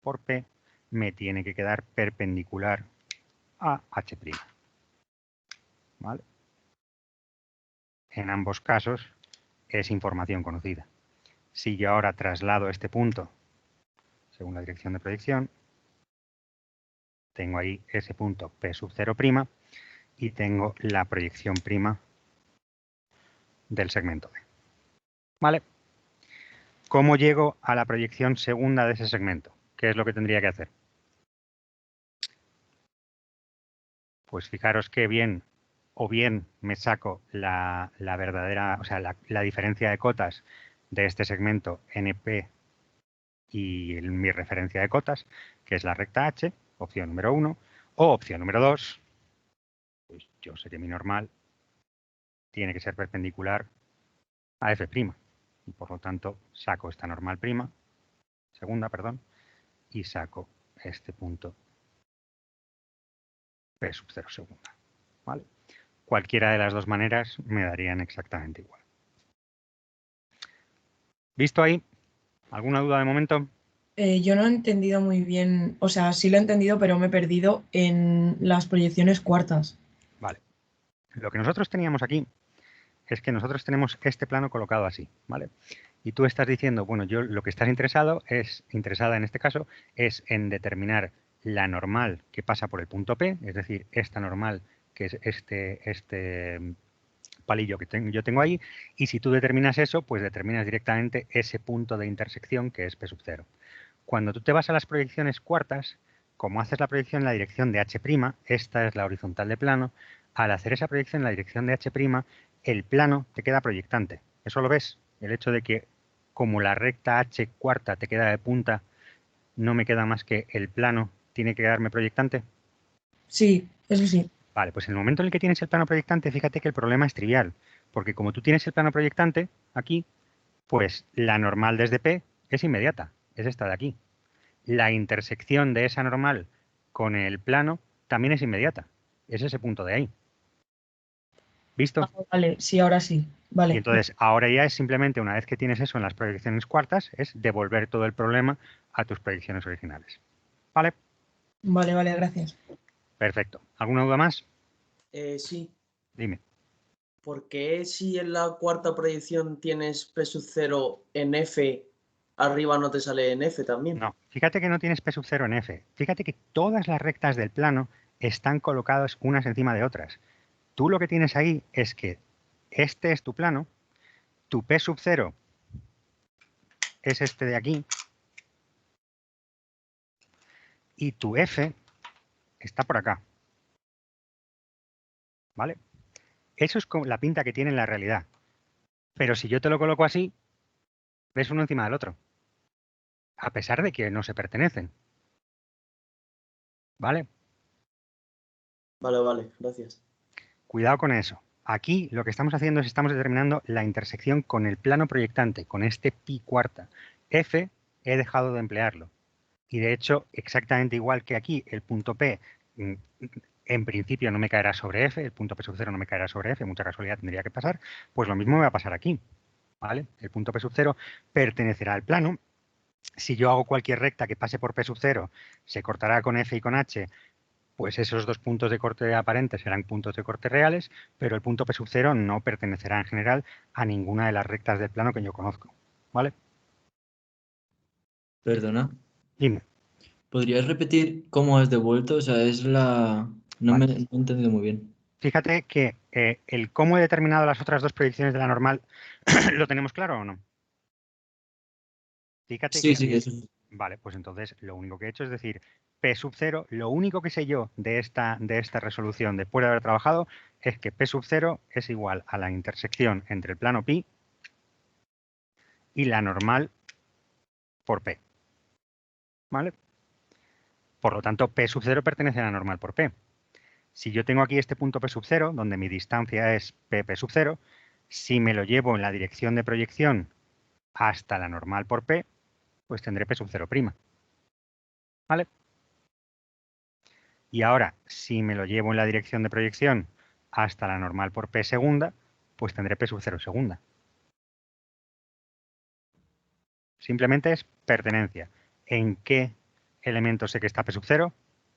por P me tiene que quedar perpendicular a H'. ¿Vale? En ambos casos es información conocida. Si yo ahora traslado este punto según la dirección de proyección, tengo ahí ese punto P sub 0' y tengo la proyección prima del segmento D. ¿Vale? ¿Cómo llego a la proyección segunda de ese segmento? ¿Qué es lo que tendría que hacer? Pues fijaros que bien me saco la verdadera, o sea, la diferencia de cotas de este segmento NP y mi referencia de cotas, que es la recta H, opción número 1, o opción número 2, pues yo sé que mi normal tiene que ser perpendicular a F', y por lo tanto saco esta normal prima, segunda, perdón, y saco este punto P sub 0 segunda. ¿Vale? Cualquiera de las dos maneras me darían exactamente igual. ¿Visto ahí? ¿Alguna duda de momento? Yo no he entendido muy bien, o sea, sí lo he entendido, pero me he perdido en las proyecciones cuartas. Vale. Lo que nosotros teníamos aquí es que nosotros tenemos este plano colocado así, ¿vale? Y tú estás diciendo, bueno, yo lo que estás interesada en este caso, es en determinar la normal que pasa por el punto P, es decir, esta normal que es este palillo que yo tengo ahí, y si tú determinas eso, pues determinas directamente ese punto de intersección que es P sub 0. Cuando tú te vas a las proyecciones cuartas, como haces la proyección en la dirección de H', esta es la horizontal de plano, al hacer esa proyección en la dirección de H', el plano te queda proyectante. ¿Eso lo ves? El hecho de que como la recta H cuarta te queda de punta, no me queda más que el plano tiene que quedarme proyectante. Sí, eso sí. Vale, pues en el momento en el que tienes el plano proyectante, fíjate que el problema es trivial, porque como tú tienes el plano proyectante aquí, pues la normal desde P es inmediata, es esta de aquí. La intersección de esa normal con el plano también es inmediata, es ese punto de ahí. ¿Visto? Vale, sí, ahora sí. Vale. Y entonces ahora ya es simplemente, una vez que tienes eso en las proyecciones cuartas, es devolver todo el problema a tus proyecciones originales. ¿Vale? Vale, vale, gracias. Perfecto. ¿Alguna duda más? Sí. Dime. ¿Por qué si en la cuarta proyección tienes P sub 0 en F, arriba no te sale en F también? No, fíjate que no tienes P sub 0 en F. Fíjate que todas las rectas del plano están colocadas unas encima de otras. Tú lo que tienes ahí es que este es tu plano, tu P sub 0 es este de aquí y tu F está por acá. ¿Vale? Eso es la pinta que tiene en la realidad. Pero si yo te lo coloco así, ves uno encima del otro. A pesar de que no se pertenecen. ¿Vale? Vale, vale, gracias. Cuidado con eso. Aquí lo que estamos haciendo es estamos determinando la intersección con el plano proyectante, con este pi cuarta. F he dejado de emplearlo. Y de hecho, exactamente igual que aquí, el punto P en principio no me caerá sobre F, el punto P sub 0 no me caerá sobre F, mucha casualidad tendría que pasar, pues lo mismo me va a pasar aquí. ¿Vale? El punto P sub 0 pertenecerá al plano. Si yo hago cualquier recta que pase por P sub 0, se cortará con F y con H, pues esos dos puntos de corte aparentes serán puntos de corte reales, pero el punto P sub 0 no pertenecerá en general a ninguna de las rectas del plano que yo conozco. ¿Vale? Perdona. Dime. ¿Podrías repetir cómo has devuelto? O sea, es la... No Vale. me no he entendido muy bien. Fíjate que el cómo he determinado las otras dos proyecciones de la normal, ¿lo tenemos claro o no? Fíjate Sí, que... sí, eso. Vale, pues entonces lo único que he hecho es decir, P sub 0, lo único que sé yo de esta resolución después de haber trabajado es que P sub 0 es igual a la intersección entre el plano pi y la normal por P. ¿Vale? Por lo tanto, P sub 0 pertenece a la normal por P. Si yo tengo aquí este punto P sub 0, donde mi distancia es P sub 0, si me lo llevo en la dirección de proyección hasta la normal por P, pues tendré P sub 0'. ¿Vale? Y ahora, si me lo llevo en la dirección de proyección hasta la normal por P segunda, pues tendré P sub 0 segunda. Simplemente es pertenencia. ¿En qué elemento sé que está P sub 0?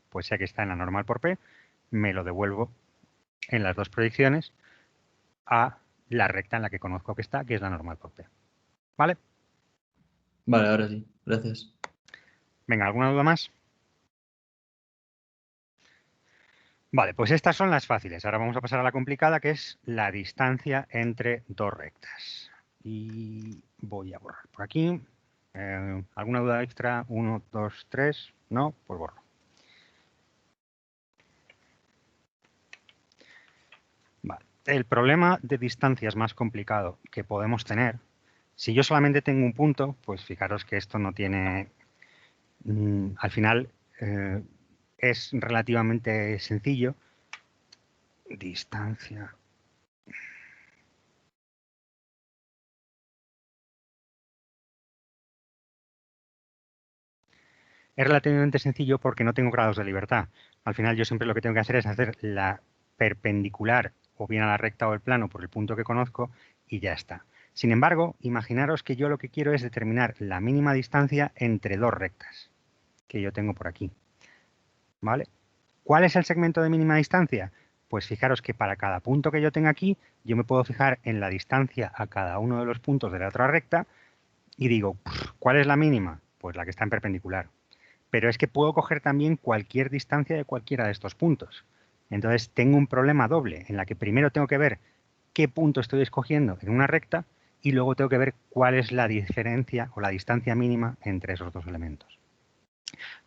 Pues sé que está en la normal por P, me lo devuelvo en las dos proyecciones a la recta en la que conozco que está, que es la normal por P. ¿Vale? Vale, ahora sí. Gracias. Venga, ¿alguna duda más? Vale, pues estas son las fáciles. Ahora vamos a pasar a la complicada, que es la distancia entre dos rectas. Y voy a borrar por aquí. ¿Alguna duda extra? 1, 2, 3. ¿No? Pues borro. Vale. El problema de distancias más complicado que podemos tener, si yo solamente tengo un punto, pues fijaros que esto no tiene... al final es relativamente sencillo. Distancia. Es relativamente sencillo porque no tengo grados de libertad. Al final yo siempre lo que tengo que hacer es hacer la perpendicular o bien a la recta o el plano por el punto que conozco y ya está. Sin embargo, imaginaros que yo lo que quiero es determinar la mínima distancia entre dos rectas que yo tengo por aquí. ¿Vale? ¿Cuál es el segmento de mínima distancia? Pues fijaros que para cada punto que yo tenga aquí, yo me puedo fijar en la distancia a cada uno de los puntos de la otra recta y digo, ¿cuál es la mínima? Pues la que está en perpendicular. Pero es que puedo coger también cualquier distancia de cualquiera de estos puntos. Entonces tengo un problema doble, en la que primero tengo que ver qué punto estoy escogiendo en una recta y luego tengo que ver cuál es la diferencia o la distancia mínima entre esos dos elementos.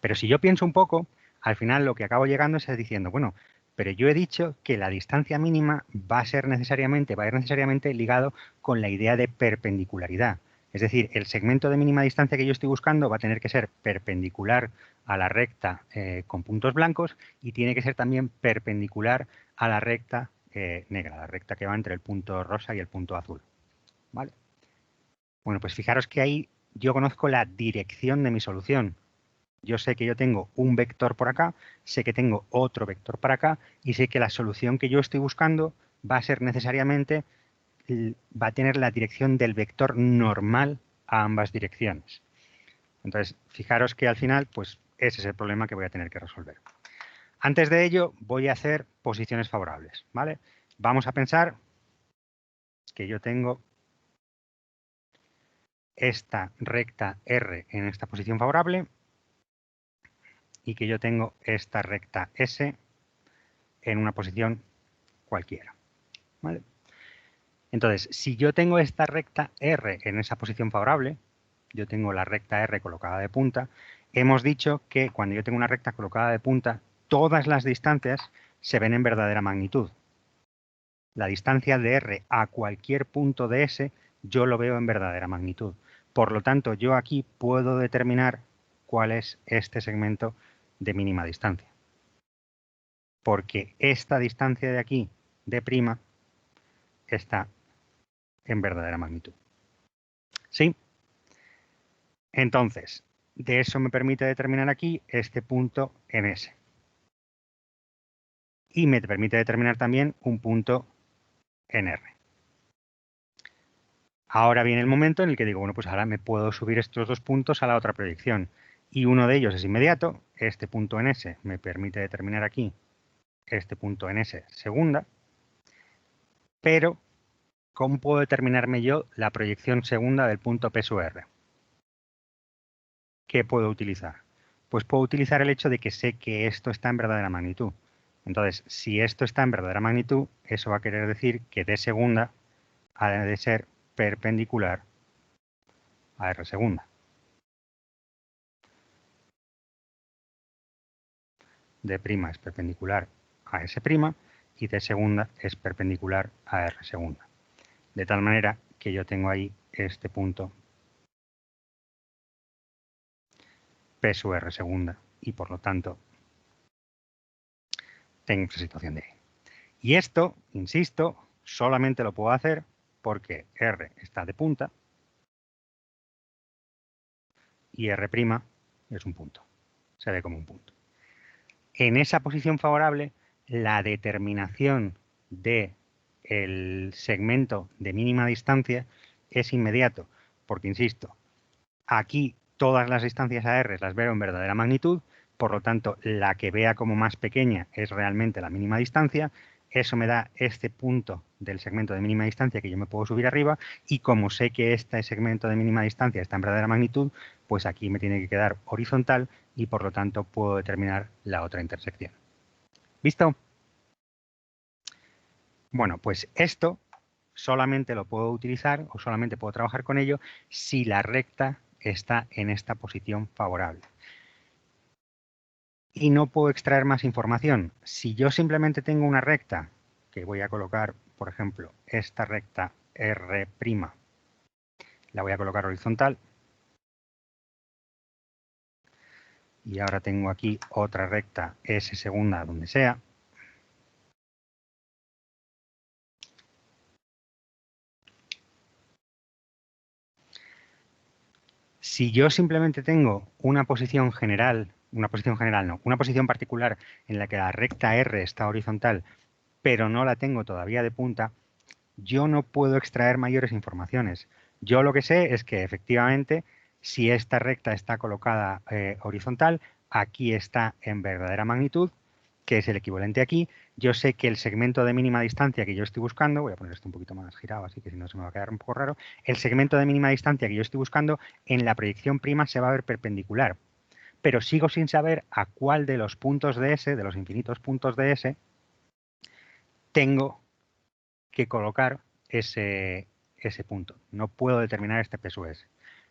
Pero si yo pienso un poco, al final lo que acabo llegando es diciendo, bueno, pero yo he dicho que la distancia mínima va a ir necesariamente ligado con la idea de perpendicularidad. Es decir, el segmento de mínima distancia que yo estoy buscando va a tener que ser perpendicular a la recta con puntos blancos y tiene que ser también perpendicular a la recta negra, la recta que va entre el punto rosa y el punto azul. ¿Vale? Bueno, pues fijaros que ahí yo conozco la dirección de mi solución. Yo sé que yo tengo un vector por acá, sé que tengo otro vector para acá y sé que la solución que yo estoy buscando va a ser necesariamente, va a tener la dirección del vector normal a ambas direcciones. Entonces, fijaros que al final, pues ese es el problema que voy a tener que resolver. Antes de ello, voy a hacer posiciones favorables, ¿vale? Vamos a pensar que yo tengo esta recta R en esta posición favorable y que yo tengo esta recta S en una posición cualquiera. ¿Vale? Entonces, si yo tengo esta recta R en esa posición favorable, yo tengo la recta R colocada de punta, hemos dicho que cuando yo tengo una recta colocada de punta, todas las distancias se ven en verdadera magnitud. La distancia de R a cualquier punto de S yo lo veo en verdadera magnitud. Por lo tanto, yo aquí puedo determinar cuál es este segmento de mínima distancia. Porque esta distancia de aquí, de prima, está en verdadera magnitud. ¿Sí? Entonces, de eso me permite determinar aquí este punto en S. Y me permite determinar también un punto en R. Ahora viene el momento en el que digo, bueno, pues ahora me puedo subir estos dos puntos a la otra proyección. Y uno de ellos es inmediato. Este punto en S me permite determinar aquí este punto en S segunda. Pero, ¿cómo puedo determinarme yo la proyección segunda del punto P sub R? ¿Qué puedo utilizar? pues puedo utilizar el hecho de que sé que esto está en verdadera magnitud. Entonces, si esto está en verdadera magnitud, eso va a querer decir que D segunda ha de ser perpendicular a R segunda. D' es perpendicular a S' y D segunda es perpendicular a R segunda. De tal manera que yo tengo ahí este punto P sub R segunda y por lo tanto tengo esa situación de ahí. Y esto, insisto, solamente lo puedo hacer porque R está de punta y R' es un punto. Se ve como un punto. En esa posición favorable, la determinación del segmento de mínima distancia es inmediato, porque, insisto, aquí todas las distancias a R las veo en verdadera magnitud, por lo tanto, la que vea como más pequeña es realmente la mínima distancia. Eso me da este punto del segmento de mínima distancia que yo me puedo subir arriba, y como sé que este segmento de mínima distancia está en verdadera magnitud, pues aquí me tiene que quedar horizontal y por lo tanto puedo determinar la otra intersección. ¿Visto? Bueno, pues esto solamente lo puedo utilizar o solamente puedo trabajar con ello si la recta está en esta posición favorable. Y no puedo extraer más información. Si yo simplemente tengo una recta, que voy a colocar, por ejemplo, esta recta R', la voy a colocar horizontal. Y ahora tengo aquí otra recta S segunda donde sea. Si yo simplemente tengo una posición general, una posición particular en la que la recta R está horizontal, pero no la tengo todavía de punta, yo no puedo extraer mayores informaciones. Yo lo que sé es que efectivamente, si esta recta está colocada horizontal, aquí está en verdadera magnitud, que es el equivalente aquí. Yo sé que el segmento de mínima distancia que yo estoy buscando, voy a poner esto un poquito más girado, así que si no se me va a quedar un poco raro, el segmento de mínima distancia que yo estoy buscando en la proyección prima se va a ver perpendicular, pero sigo sin saber a cuál de los puntos de S, de los infinitos puntos de S, tengo que colocar ese punto. No puedo determinar este P sub S.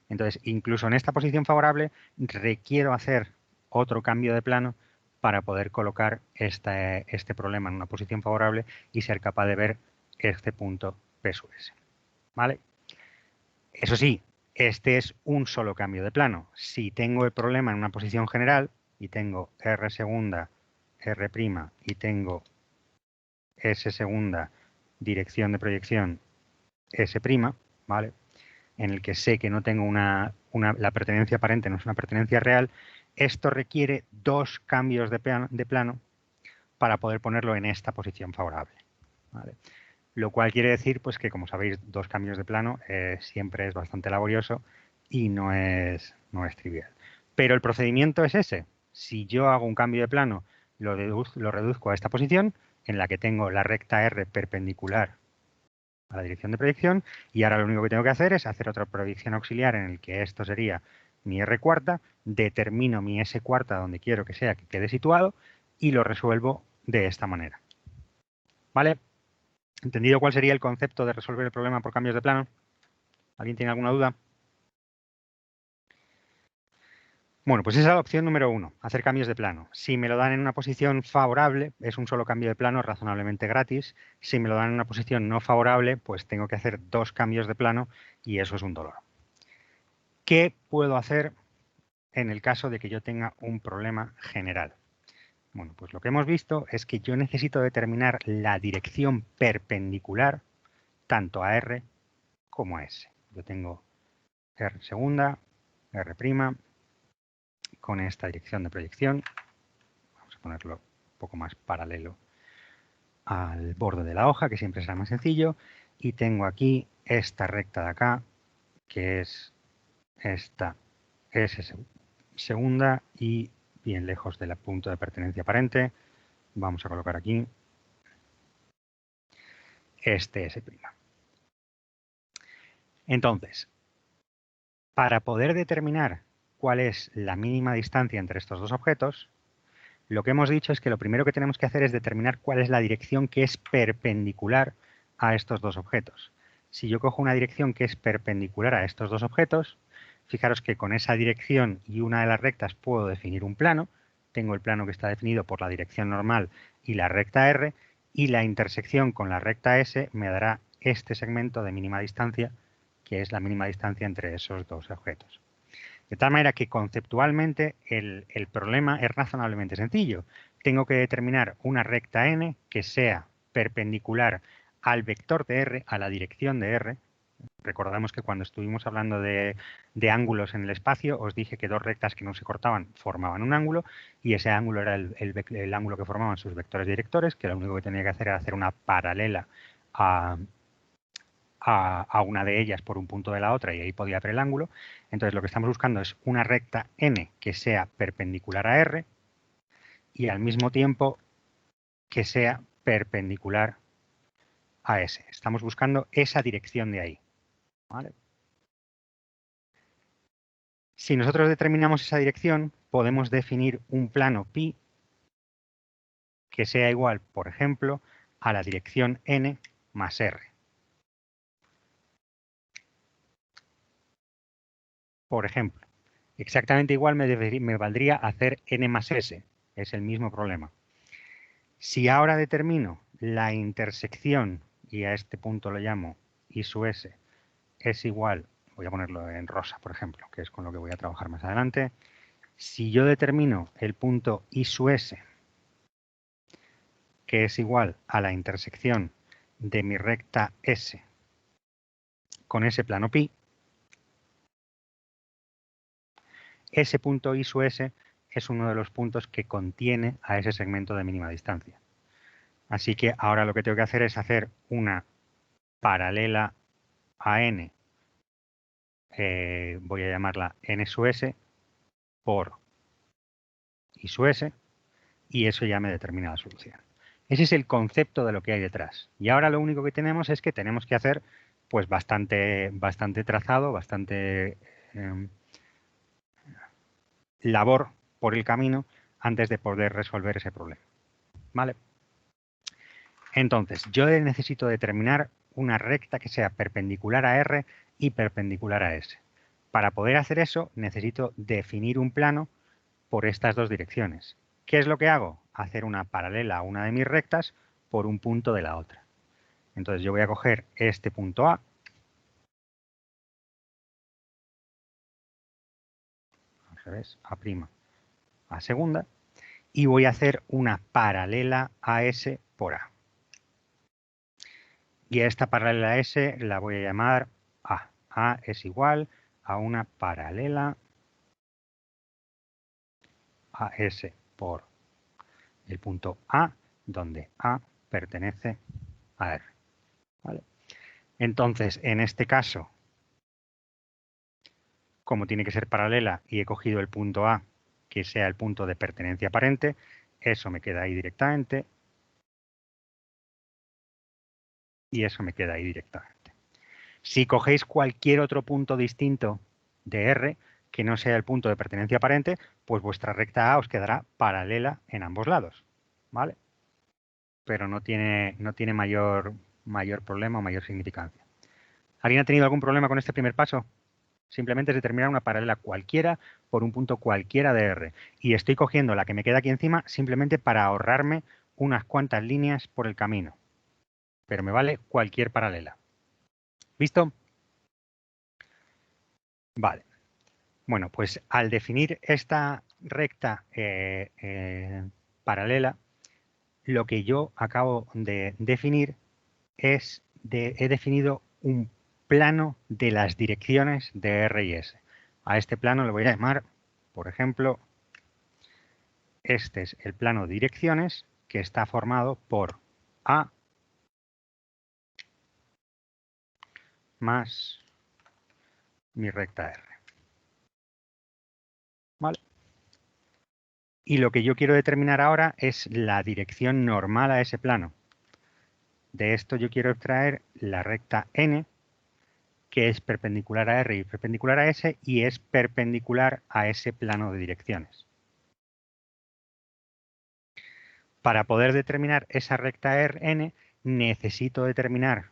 Entonces, incluso en esta posición favorable, requiero hacer otro cambio de plano para poder colocar este problema en una posición favorable y ser capaz de ver este punto P sub S. ¿Vale? Eso sí, este es un solo cambio de plano. Si tengo el problema en una posición general y tengo R segunda, R' y tengo S segunda, dirección de proyección S', ¿vale? En el que sé que no tengo la pertenencia aparente, no es una pertenencia real, esto requiere dos cambios de plano para poder ponerlo en esta posición favorable, ¿vale? Lo cual quiere decir, pues, que como sabéis, dos cambios de plano siempre es bastante laborioso y no es trivial. Pero el procedimiento es ese. Si yo hago un cambio de plano, lo reduzco a esta posición en la que tengo la recta R perpendicular a la dirección de proyección, y ahora lo único que tengo que hacer es hacer otra proyección auxiliar en el que esto sería mi R cuarta, determino mi S cuarta donde quiero que sea que quede situado y lo resuelvo de esta manera. ¿Vale? ¿Entendido cuál sería el concepto de resolver el problema por cambios de plano? ¿Alguien tiene alguna duda? Bueno, pues esa es la opción número 1, hacer cambios de plano. Si me lo dan en una posición favorable, es un solo cambio de plano razonablemente gratis. Si me lo dan en una posición no favorable, pues tengo que hacer dos cambios de plano y eso es un dolor. ¿Qué puedo hacer en el caso de que yo tenga un problema general? Bueno, pues lo que hemos visto es que yo necesito determinar la dirección perpendicular tanto a R como a S. Yo tengo R segunda, R', con esta dirección de proyección. Vamos a ponerlo un poco más paralelo al borde de la hoja, que siempre será más sencillo. Y tengo aquí esta recta de acá, que es esta S segunda y bien lejos del punto de pertenencia aparente. Vamos a colocar aquí este S'. Entonces, para poder determinar cuál es la mínima distancia entre estos dos objetos, lo que hemos dicho es que lo primero que tenemos que hacer es determinar cuál es la dirección que es perpendicular a estos dos objetos. Si yo cojo una dirección que es perpendicular a estos dos objetos, fijaros que con esa dirección y una de las rectas puedo definir un plano. Tengo el plano que está definido por la dirección normal y la recta R, y la intersección con la recta S me dará este segmento de mínima distancia, que es la mínima distancia entre esos dos objetos. De tal manera que conceptualmente el problema es razonablemente sencillo. Tengo que determinar una recta n que sea perpendicular al vector de R, a la dirección de R. Recordamos que cuando estuvimos hablando de ángulos en el espacio, os dije que dos rectas que no se cortaban formaban un ángulo, y ese ángulo era el ángulo que formaban sus vectores directores, que lo único que tenía que hacer era hacer una paralela a una de ellas por un punto de la otra, y ahí podía hacer el ángulo. Entonces lo que estamos buscando es una recta n que sea perpendicular a R y al mismo tiempo que sea perpendicular a S. Estamos buscando esa dirección de ahí, ¿vale? Si nosotros determinamos esa dirección, podemos definir un plano pi que sea igual, por ejemplo, a la dirección n más R. Por ejemplo, exactamente igual me valdría hacer n más s. Es el mismo problema. Si ahora determino la intersección, y a este punto lo llamo I sub s, es igual, voy a ponerlo en rosa, por ejemplo, que es con lo que voy a trabajar más adelante. Si yo determino el punto I sub s, que es igual a la intersección de mi recta S con ese plano pi, ese punto I sub s es uno de los puntos que contiene a ese segmento de mínima distancia. Así que ahora lo que tengo que hacer es hacer una paralela a n, voy a llamarla n sub s, por I sub s, y eso ya me determina la solución. Ese es el concepto de lo que hay detrás. Y ahora lo único que tenemos es que tenemos que hacer pues bastante trazado, bastante labor por el camino antes de poder resolver ese problema. ¿Vale? Entonces, yo necesito determinar una recta que sea perpendicular a R y perpendicular a S. Para poder hacer eso, necesito definir un plano por estas dos direcciones. ¿Qué es lo que hago? Hacer una paralela a una de mis rectas por un punto de la otra. Entonces yo voy a coger este punto A, al revés, A' segunda, y voy a hacer una paralela a S por A. Y a esta paralela a S la voy a llamar A. A es igual a una paralela a S por el punto A, donde A pertenece a R. ¿Vale? Entonces, en este caso, como tiene que ser paralela y he cogido el punto A, que sea el punto de pertenencia aparente, eso me queda ahí directamente. Y eso me queda ahí directamente. Si cogéis cualquier otro punto distinto de R, que no sea el punto de pertenencia aparente, pues vuestra recta A os quedará paralela en ambos lados, ¿vale? Pero no tiene mayor problema o mayor significancia. ¿Alguien ha tenido algún problema con este primer paso? Simplemente es determinar una paralela cualquiera por un punto cualquiera de R. Y estoy cogiendo la que me queda aquí encima simplemente para ahorrarme unas cuantas líneas por el camino. Pero me vale cualquier paralela. ¿Listo? Vale. Bueno, pues al definir esta recta paralela, lo que yo acabo de definir es he definido un plano de las direcciones de R y S. A este plano le voy a llamar, por ejemplo, este es el plano de direcciones que está formado por A más mi recta R. ¿Vale? Y lo que yo quiero determinar ahora es la dirección normal a ese plano. De esto yo quiero extraer la recta n, que es perpendicular a R y perpendicular a S y es perpendicular a ese plano de direcciones. Para poder determinar esa recta Rn, necesito determinar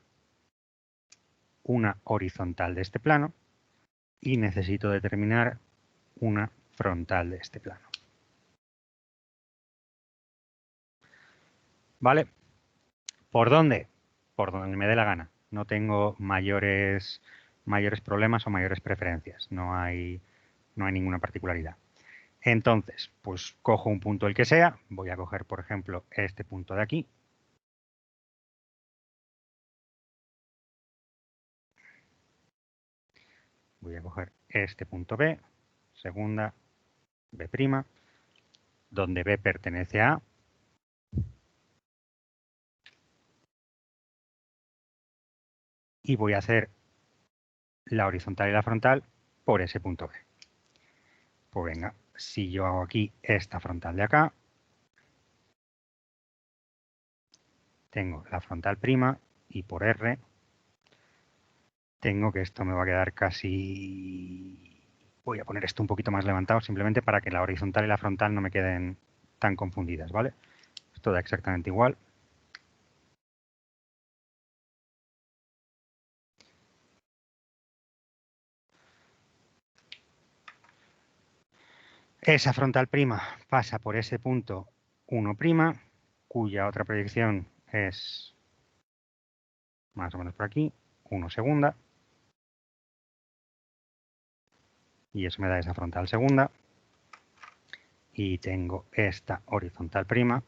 una horizontal de este plano y necesito determinar una frontal de este plano. ¿Vale? ¿Por dónde? Por donde me dé la gana. No tengo mayores problemas o mayores preferencias. No hay ninguna particularidad. Entonces, pues cojo un punto el que sea. Voy a coger, por ejemplo, este punto de aquí. Voy a coger este punto B, segunda, B', donde B pertenece a A. Y voy a hacer la horizontal y la frontal por ese punto B. Pues venga, si yo hago aquí esta frontal de acá, tengo la frontal prima y por R tengo que esto me va a quedar casi... Voy a poner esto un poquito más levantado simplemente para que la horizontal y la frontal no me queden tan confundidas, ¿vale? Esto da exactamente igual. Esa frontal prima pasa por ese punto 1', cuya otra proyección es más o menos por aquí, 1 segunda. Y eso me da esa frontal segunda. Y tengo esta horizontal prima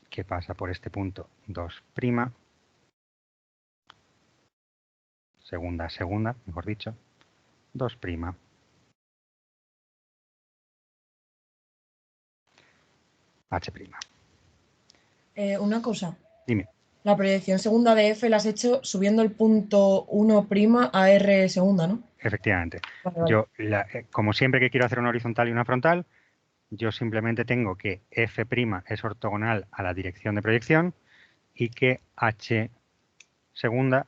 que pasa por este punto 2', segunda, mejor dicho, 2'. H'. Una cosa. Dime. La proyección segunda de F la has hecho subiendo el punto 1' a R segunda, ¿no? Efectivamente. Vale, vale. Yo, como siempre que quiero hacer una horizontal y una frontal, yo simplemente tengo que F' es ortogonal a la dirección de proyección y que H segunda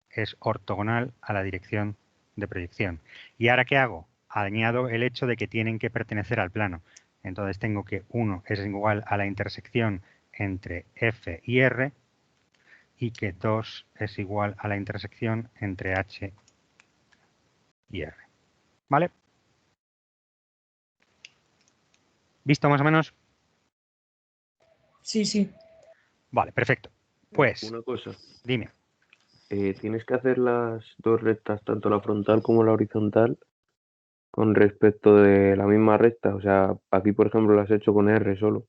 es ortogonal a la dirección de proyección. ¿Y ahora qué hago? Añado el hecho de que tienen que pertenecer al plano. Entonces tengo que 1 es igual a la intersección entre F y R y que 2 es igual a la intersección entre H y R. ¿Vale? ¿Visto más o menos? Sí, sí. Vale, perfecto. Pues, Una cosa, dime. tienes que hacer las dos rectas, tanto la frontal como la horizontal, con respecto de la misma recta. O sea, aquí, por ejemplo, las he hecho con R solo.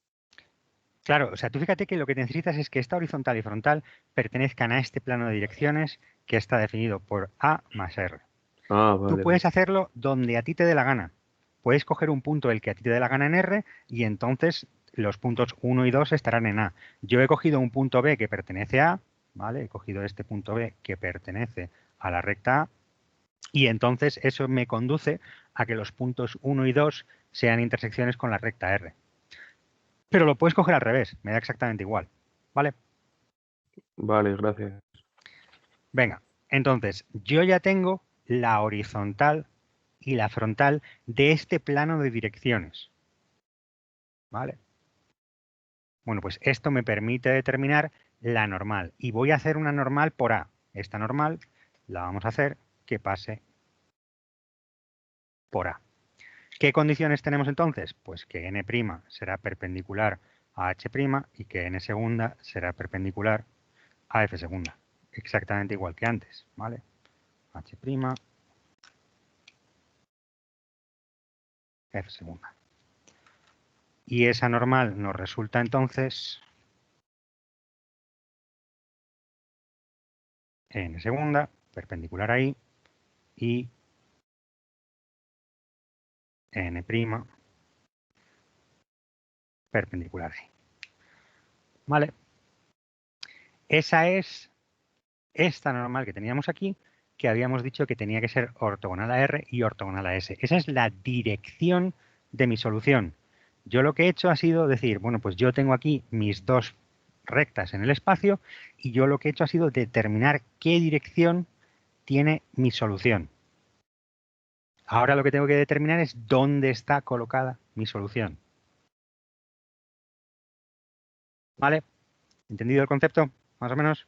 Claro, o sea, tú fíjate que lo que necesitas es que esta horizontal y frontal pertenezcan a este plano de direcciones que está definido por A más R. Ah, Tú vale. puedes hacerlo donde a ti te dé la gana. Puedes coger un punto el que a ti te dé la gana en R y entonces los puntos 1 y 2 estarán en A. Yo he cogido un punto B que pertenece a A, ¿vale? He cogido este punto B que pertenece a la recta A y entonces eso me conduce a que los puntos 1 y 2 sean intersecciones con la recta R. Pero lo puedes coger al revés, me da exactamente igual, ¿vale? Vale, gracias. Venga, entonces yo ya tengo la horizontal y la frontal de este plano de direcciones, ¿vale? Bueno, pues esto me permite determinar la normal y voy a hacer una normal por A. Esta normal la vamos a hacer que pase por A. ¿Qué condiciones tenemos entonces? Pues que n' será perpendicular a h' y que n segunda será perpendicular a f segunda. Exactamente igual que antes, ¿vale? H', f segunda. Y esa normal nos resulta entonces n segunda, perpendicular ahí, y n', perpendicular ahí. ¿Vale? Esa es esta normal que teníamos aquí, que habíamos dicho que tenía que ser ortogonal a R y ortogonal a S. Esa es la dirección de mi solución. Yo lo que he hecho ha sido decir, bueno, pues yo tengo aquí mis dos rectas en el espacio y yo lo que he hecho ha sido determinar qué dirección tiene mi solución. Ahora lo que tengo que determinar es dónde está colocada mi solución. ¿Vale? ¿Entendido el concepto? Más o menos.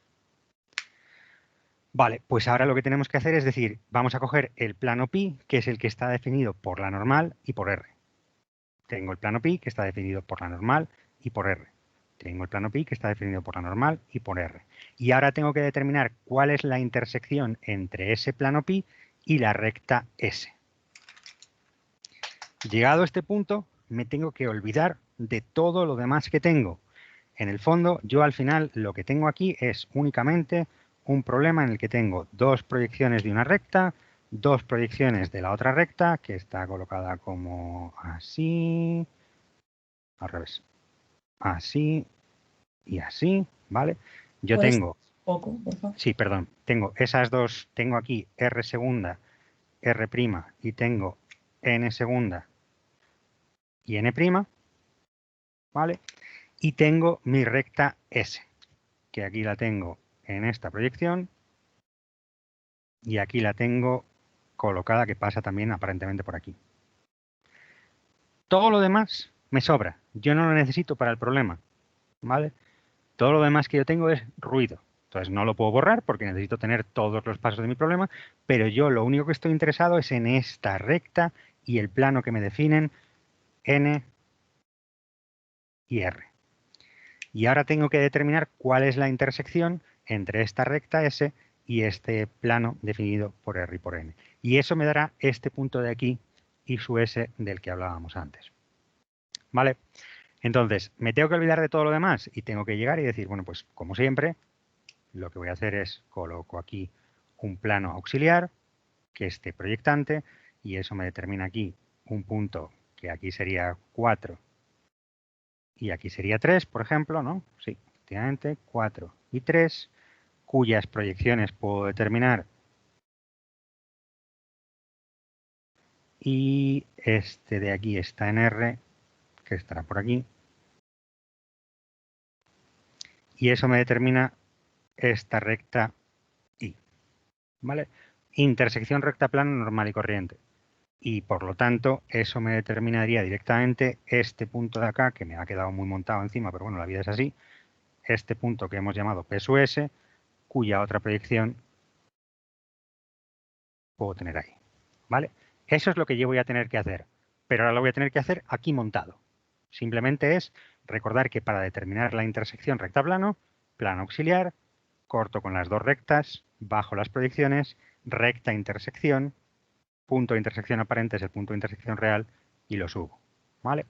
Vale, pues ahora lo que tenemos que hacer es decir, vamos a coger el plano pi, que es el que está definido por la normal y por R. Tengo el plano pi que está definido por la normal y por R. Tengo el plano pi que está definido por la normal y por R. Y ahora tengo que determinar cuál es la intersección entre ese plano pi y la recta S. Llegado a este punto, me tengo que olvidar de todo lo demás que tengo. En el fondo, yo al final lo que tengo aquí es únicamente un problema en el que tengo dos proyecciones de una recta, dos proyecciones de la otra recta, que está colocada como así, al revés, así y así, ¿vale? Yo Puedes tengo, poco, por favor. sí, perdón, tengo esas dos, tengo aquí R segunda, R prima y tengo N segunda y N prima, ¿vale? Y tengo mi recta S, que aquí la tengo en esta proyección y aquí la tengo colocada que pasa también aparentemente por aquí. Todo lo demás me sobra, yo no lo necesito para el problema, ¿vale? Todo lo demás que yo tengo es ruido. Entonces no lo puedo borrar porque necesito tener todos los pasos de mi problema, pero yo lo único que estoy interesado es en esta recta y el plano que me definen N y R. Y ahora tengo que determinar cuál es la intersección entre esta recta S y este plano definido por R y por N. Y eso me dará este punto de aquí y su S del que hablábamos antes. ¿Vale? Entonces, me tengo que olvidar de todo lo demás y tengo que llegar y decir, bueno, pues como siempre, lo que voy a hacer es coloco aquí un plano auxiliar, que esté proyectante, y eso me determina aquí un punto que aquí sería 4 y aquí sería 3, por ejemplo, ¿no? Sí, efectivamente, 4 y 3, cuyas proyecciones puedo determinar. Y este de aquí está en R, que estará por aquí. Y eso me determina esta recta I. ¿Vale? Intersección recta plano normal y corriente. Y por lo tanto, eso me determinaría directamente este punto de acá, que me ha quedado muy montado encima, pero bueno, la vida es así. Este punto que hemos llamado P sub S, cuya otra proyección puedo tener ahí. ¿Vale? Eso es lo que yo voy a tener que hacer. Pero ahora lo voy a tener que hacer aquí montado. Simplemente es recordar que para determinar la intersección recta-plano, plano auxiliar, corto con las dos rectas, bajo las proyecciones, recta intersección, punto de intersección aparente es el punto de intersección real y lo subo. ¿Vale?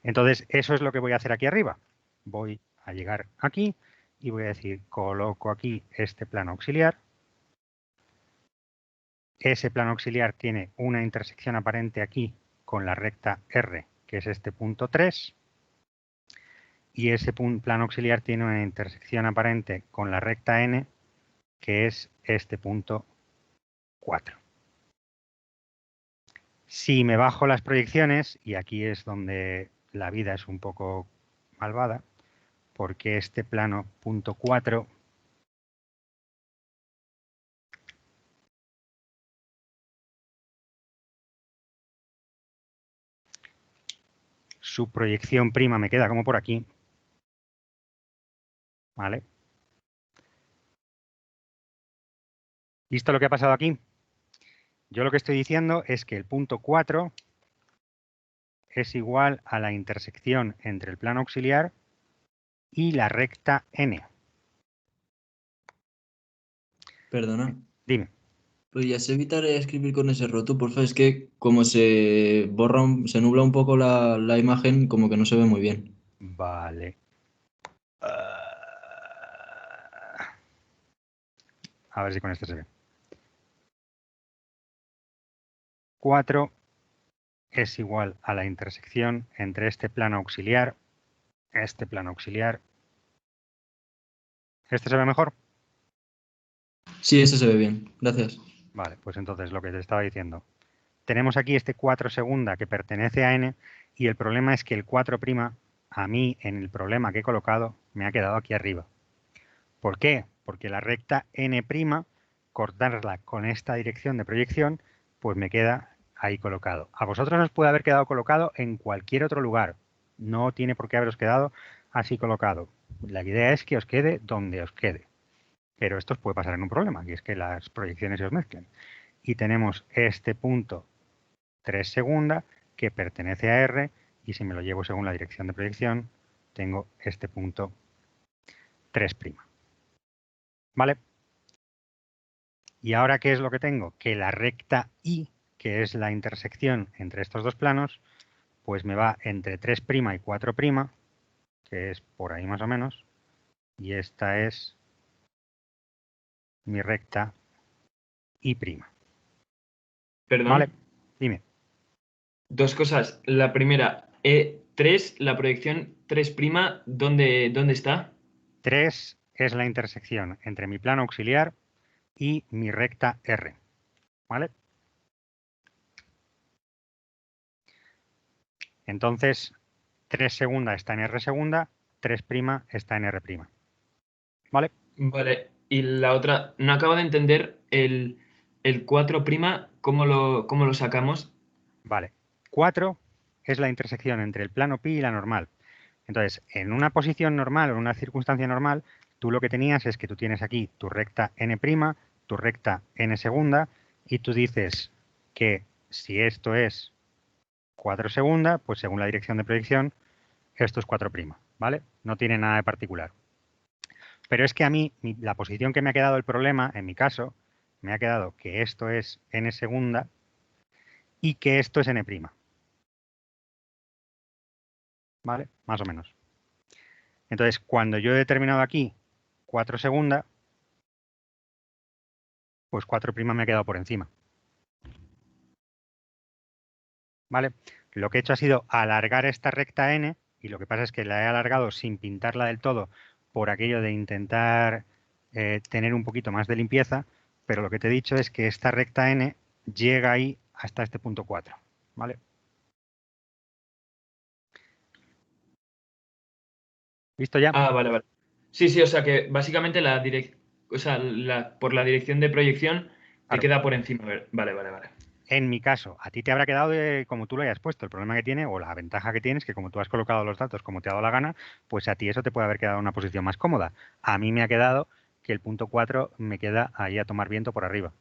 Entonces, eso es lo que voy a hacer aquí arriba. Voy a llegar aquí y voy a decir, coloco aquí este plano auxiliar. Ese plano auxiliar tiene una intersección aparente aquí con la recta R, que es este punto 3. Y ese plano auxiliar tiene una intersección aparente con la recta N, que es este punto 4. Si me bajo las proyecciones, y aquí es donde la vida es un poco malvada, porque este plano punto 4 su proyección prima me queda como por aquí, ¿vale? ¿Visto lo que ha pasado aquí? Yo lo que estoy diciendo es que el punto 4 es igual a la intersección entre el plano auxiliar y la recta N. Perdona. Dime. ¿Podrías evitar escribir con ese roto? Porfa, es que como se borra, se nubla un poco la imagen, como que no se ve muy bien. Vale. A ver si con este se ve. 4 es igual a la intersección entre este plano auxiliar, este plano auxiliar. ¿Este se ve mejor? Sí, ese se ve bien. Gracias. Vale, pues entonces lo que te estaba diciendo. Tenemos aquí este 4 segunda que pertenece a N y el problema es que el 4' a mí en el problema que he colocado me ha quedado aquí arriba. ¿Por qué? Porque la recta N' cortarla con esta dirección de proyección, pues me queda ahí colocado. A vosotros os puede haber quedado colocado en cualquier otro lugar. No tiene por qué haberos quedado así colocado. La idea es que os quede donde os quede. Pero esto os puede pasar en un problema, que es que las proyecciones se os mezclen. Y tenemos este punto 3 segunda que pertenece a R, y si me lo llevo según la dirección de proyección, tengo este punto 3'. ¿Vale? Y ahora, ¿qué es lo que tengo? Que la recta I, que es la intersección entre estos dos planos, pues me va entre 3' y 4', que es por ahí más o menos, y esta es mi recta I'. Perdón. ¿Vale? Dime. Dos cosas. La primera, E3, la proyección 3', ¿dónde está? 3 es la intersección entre mi plano auxiliar y mi recta R. ¿Vale? Entonces, 3 segunda está en R segunda, 3' está en R'. ¿Vale? Vale. Y la otra, no acabo de entender el 4', ¿cómo lo sacamos? Vale. 4 es la intersección entre el plano pi y la normal. Entonces, en una posición normal o en una circunstancia normal, tú lo que tenías es que tú tienes aquí tu recta n', tu recta n segunda, y tú dices que si esto es 4 segunda, pues según la dirección de proyección, esto es 4', ¿vale? No tiene nada de particular. Pero es que a mí, la posición que me ha quedado el problema, en mi caso, me ha quedado que esto es n segunda y que esto es n'. ¿Vale? Más o menos. Entonces, cuando yo he determinado aquí 4 segunda, pues 4' me ha quedado por encima. ¿Vale? Lo que he hecho ha sido alargar esta recta n, y lo que pasa es que la he alargado sin pintarla del todo por aquello de intentar tener un poquito más de limpieza, pero lo que te he dicho es que esta recta n llega ahí hasta este punto 4. ¿Vale? ¿Visto ya? Ah, vale, vale. Sí, sí, o sea que básicamente por la dirección de proyección te Claro. queda por encima. Vale, vale, vale. En mi caso, a ti te habrá quedado como tú lo hayas puesto. El problema que tiene, o la ventaja que tienes, que como tú has colocado los datos como te ha dado la gana, pues a ti eso te puede haber quedado en una posición más cómoda. A mí me ha quedado que el punto 4 me queda ahí a tomar viento por arriba.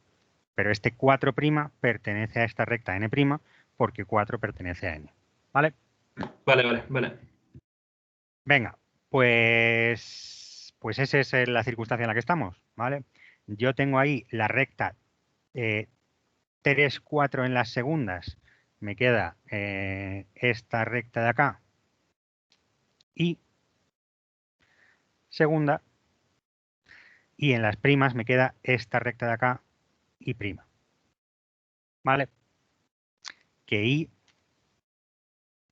Pero este 4' pertenece a esta recta n', porque 4 pertenece a n. ¿Vale? Vale, vale, vale. Venga, pues esa es la circunstancia en la que estamos. ¿Vale? Yo tengo ahí la recta 3, 4 en las segundas, me queda esta recta de acá y segunda, y en las primas me queda esta recta de acá y prima. ¿Vale? Que I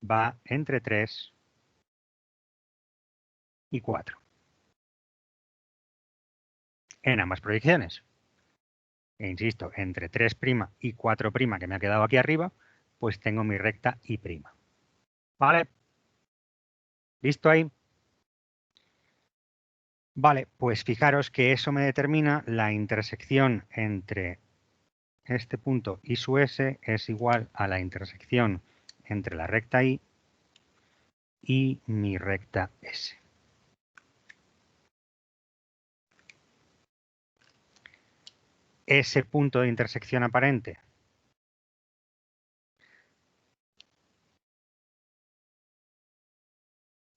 va entre 3 y 4 en ambas proyecciones. E insisto, entre 3' y 4' que me ha quedado aquí arriba, pues tengo mi recta I'. ¿Vale? ¿Visto ahí? Vale, pues fijaros que eso me determina la intersección entre este punto I sub S es igual a la intersección entre la recta I y mi recta S. Ese punto de intersección aparente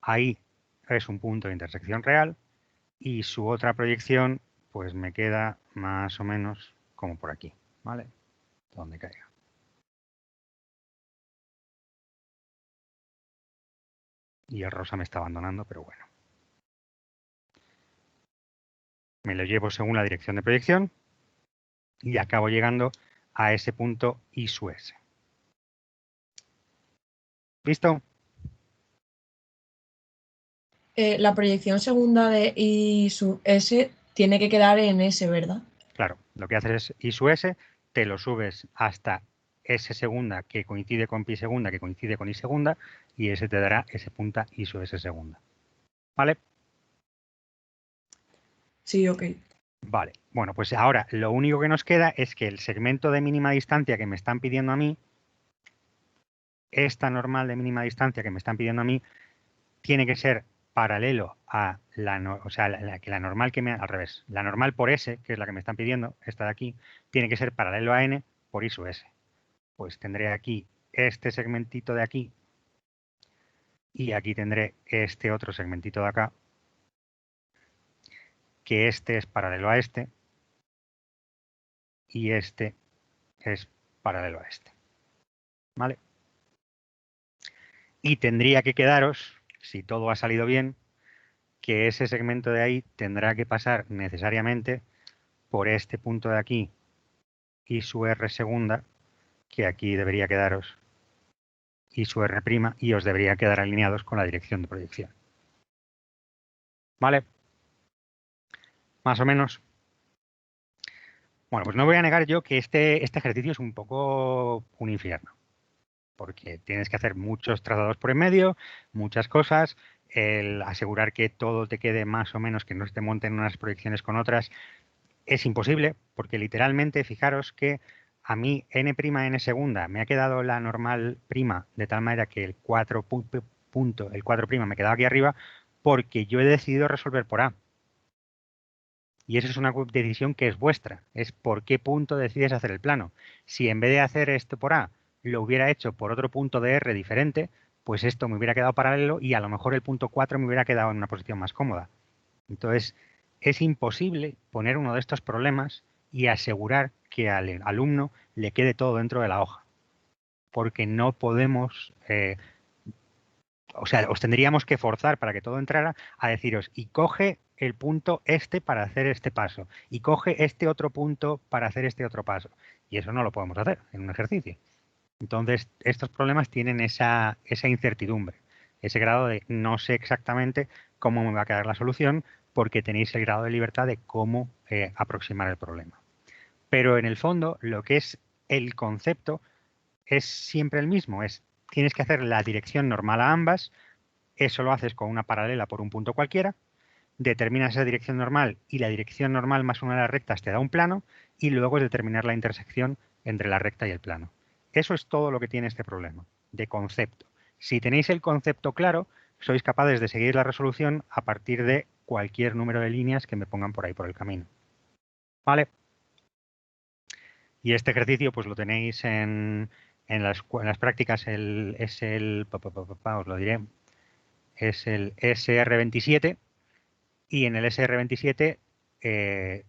ahí es un punto de intersección real y su otra proyección pues me queda más o menos como por aquí, ¿vale? Donde caiga. Y el rosa me está abandonando, pero bueno. Me lo llevo según la dirección de proyección y acabo llegando a ese punto I sub S. ¿Listo? La proyección segunda de I sub S tiene que quedar en S, ¿verdad? Claro, lo que haces es I sub S, te lo subes hasta S segunda que coincide con pi segunda que coincide con I segunda y ese te dará ese punta I sub S segunda. ¿Vale? Sí, ok. Vale, bueno, pues ahora lo único que nos queda es que el segmento de mínima distancia que me están pidiendo a mí, esta normal de mínima distancia que me están pidiendo a mí, tiene que ser paralelo a o sea, que la normal que al revés, la normal por S, que es la que me están pidiendo, esta de aquí, tiene que ser paralelo a N por I sub S. Pues tendré aquí este segmentito de aquí y aquí tendré este otro segmentito de acá, que este es paralelo a este y este es paralelo a este. ¿Vale? Y tendría que quedaros, si todo ha salido bien, que ese segmento de ahí tendrá que pasar necesariamente por este punto de aquí y su R segunda, que aquí debería quedaros y su R' y os debería quedar alineados con la dirección de proyección. ¿Vale? Más o menos. Bueno, pues no voy a negar yo que este ejercicio es un poco un infierno, porque tienes que hacer muchos trazados por en medio, muchas cosas, el asegurar que todo te quede más o menos, que no se te monten unas proyecciones con otras, es imposible, porque literalmente, fijaros que a mí n' segunda me ha quedado la normal prima, de tal manera que el 4 me quedaba aquí arriba, porque yo he decidido resolver por A. Y eso es una decisión que es vuestra, es por qué punto decides hacer el plano. Si en vez de hacer esto por A, lo hubiera hecho por otro punto de R diferente, pues esto me hubiera quedado paralelo y a lo mejor el punto 4 me hubiera quedado en una posición más cómoda. Entonces, es imposible poner uno de estos problemas y asegurar que al alumno le quede todo dentro de la hoja, porque no podemos, o sea, os tendríamos que forzar para que todo entrara a deciros, y coge el punto este para hacer este paso, y coge este otro punto para hacer este otro paso. Y eso no lo podemos hacer en un ejercicio. Entonces, estos problemas tienen esa incertidumbre, ese grado de no sé exactamente cómo me va a quedar la solución, porque tenéis el grado de libertad de cómo aproximar el problema. Pero en el fondo, lo que es el concepto es siempre el mismo, tienes que hacer la dirección normal a ambas, eso lo haces con una paralela por un punto cualquiera, determinas esa dirección normal y la dirección normal más una de las rectas te da un plano y luego es determinar la intersección entre la recta y el plano. Eso es todo lo que tiene este problema, de concepto. Si tenéis el concepto claro, sois capaces de seguir la resolución a partir de cualquier número de líneas que me pongan por ahí por el camino. ¿Vale? Y este ejercicio pues lo tenéis en las prácticas, os lo diré, es el SR27 y en el SR27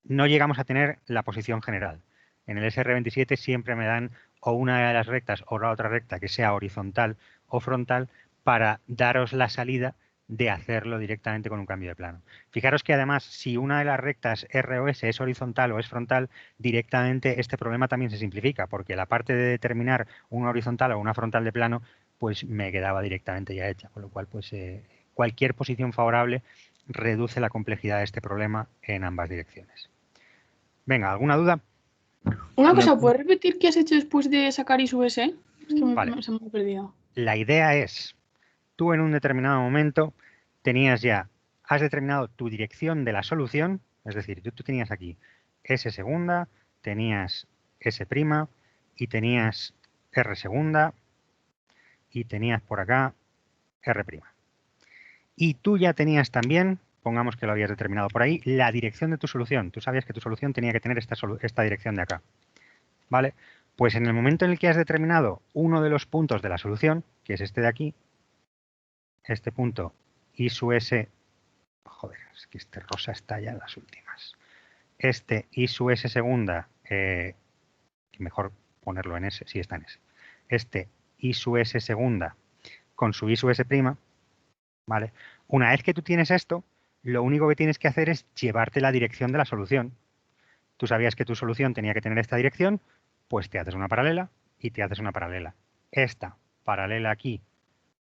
no llegamos a tener la posición general. En el SR27 siempre me dan o una de las rectas o la otra recta que sea horizontal o frontal para daros la salida de hacerlo directamente con un cambio de plano. Fijaros que además, si una de las rectas R o S es horizontal o es frontal, directamente este problema también se simplifica, porque la parte de determinar una horizontal o una frontal de plano, pues me quedaba directamente ya hecha, con lo cual pues cualquier posición favorable reduce la complejidad de este problema en ambas direcciones. Venga, ¿alguna duda? Una cosa, ¿puedes repetir qué has hecho después de sacar I sub S? Es que Vale. se me ha perdido. La idea es, tú en un determinado momento has determinado tu dirección de la solución, es decir, tú tenías aquí S segunda, tenías S' y tenías R segunda y tenías por acá R'. Y tú ya tenías también, pongamos que lo habías determinado por ahí, la dirección de tu solución. Tú sabías que tu solución tenía que tener esta dirección de acá. ¿Vale? Pues en el momento en el que has determinado uno de los puntos de la solución, que es este de aquí, este punto I sub S, joder, es que este rosa está ya en las últimas. Este I sub S segunda, mejor ponerlo en S, sí está en S. Este I sub S segunda con su I sub S prima, ¿vale? Una vez que tú tienes esto, lo único que tienes que hacer es llevarte la dirección de la solución. Tú sabías que tu solución tenía que tener esta dirección, pues te haces una paralela y te haces una paralela. Esta paralela aquí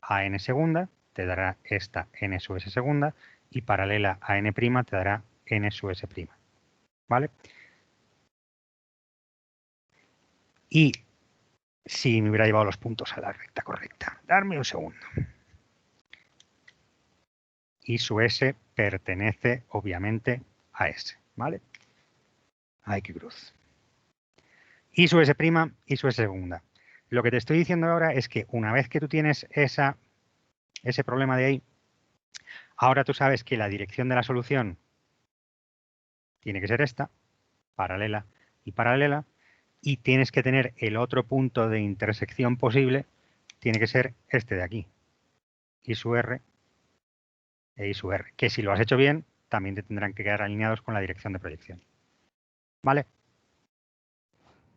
a n segunda te dará esta n sub s segunda y paralela a n' te dará n sub s'. ¿Vale? Y si me hubiera llevado los puntos a la recta correcta, darme un segundo. I sub s pertenece, obviamente, S, ¿vale? A X cruz. Y su S', y su S segunda. Lo que te estoy diciendo ahora es que una vez que tú tienes ese problema de ahí, ahora tú sabes que la dirección de la solución tiene que ser esta, paralela y paralela, y tienes que tener el otro punto de intersección posible, tiene que ser este de aquí, I sub R e I sub R, que si lo has hecho bien, también te tendrán que quedar alineados con la dirección de proyección. ¿Vale?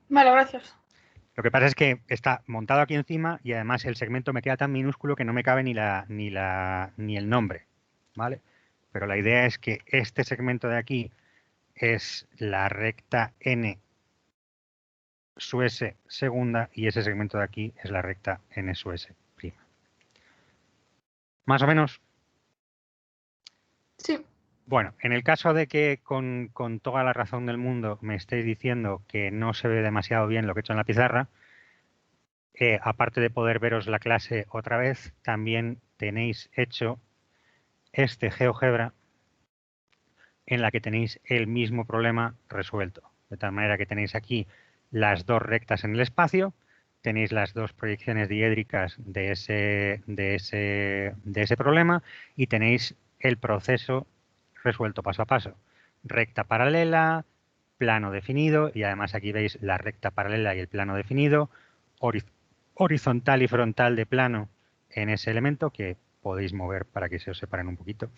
Vale, gracias. Lo que pasa es que está montado aquí encima y además el segmento me queda tan minúsculo que no me cabe ni el nombre, ¿vale? Pero la idea es que este segmento de aquí es la recta N su S segunda y ese segmento de aquí es la recta N su S prima. ¿Más o menos? Sí. Bueno, en el caso de que con toda la razón del mundo me estéis diciendo que no se ve demasiado bien lo que he hecho en la pizarra, aparte de poder veros la clase otra vez, también tenéis hecho este GeoGebra en la que tenéis el mismo problema resuelto. De tal manera que tenéis aquí las dos rectas en el espacio, tenéis las dos proyecciones diédricas de ese problema y tenéis el proceso resuelto paso a paso. Recta paralela, plano definido y además aquí veis la recta paralela y el plano definido, horizontal y frontal de plano en ese elemento que podéis mover para que se os separen un poquito,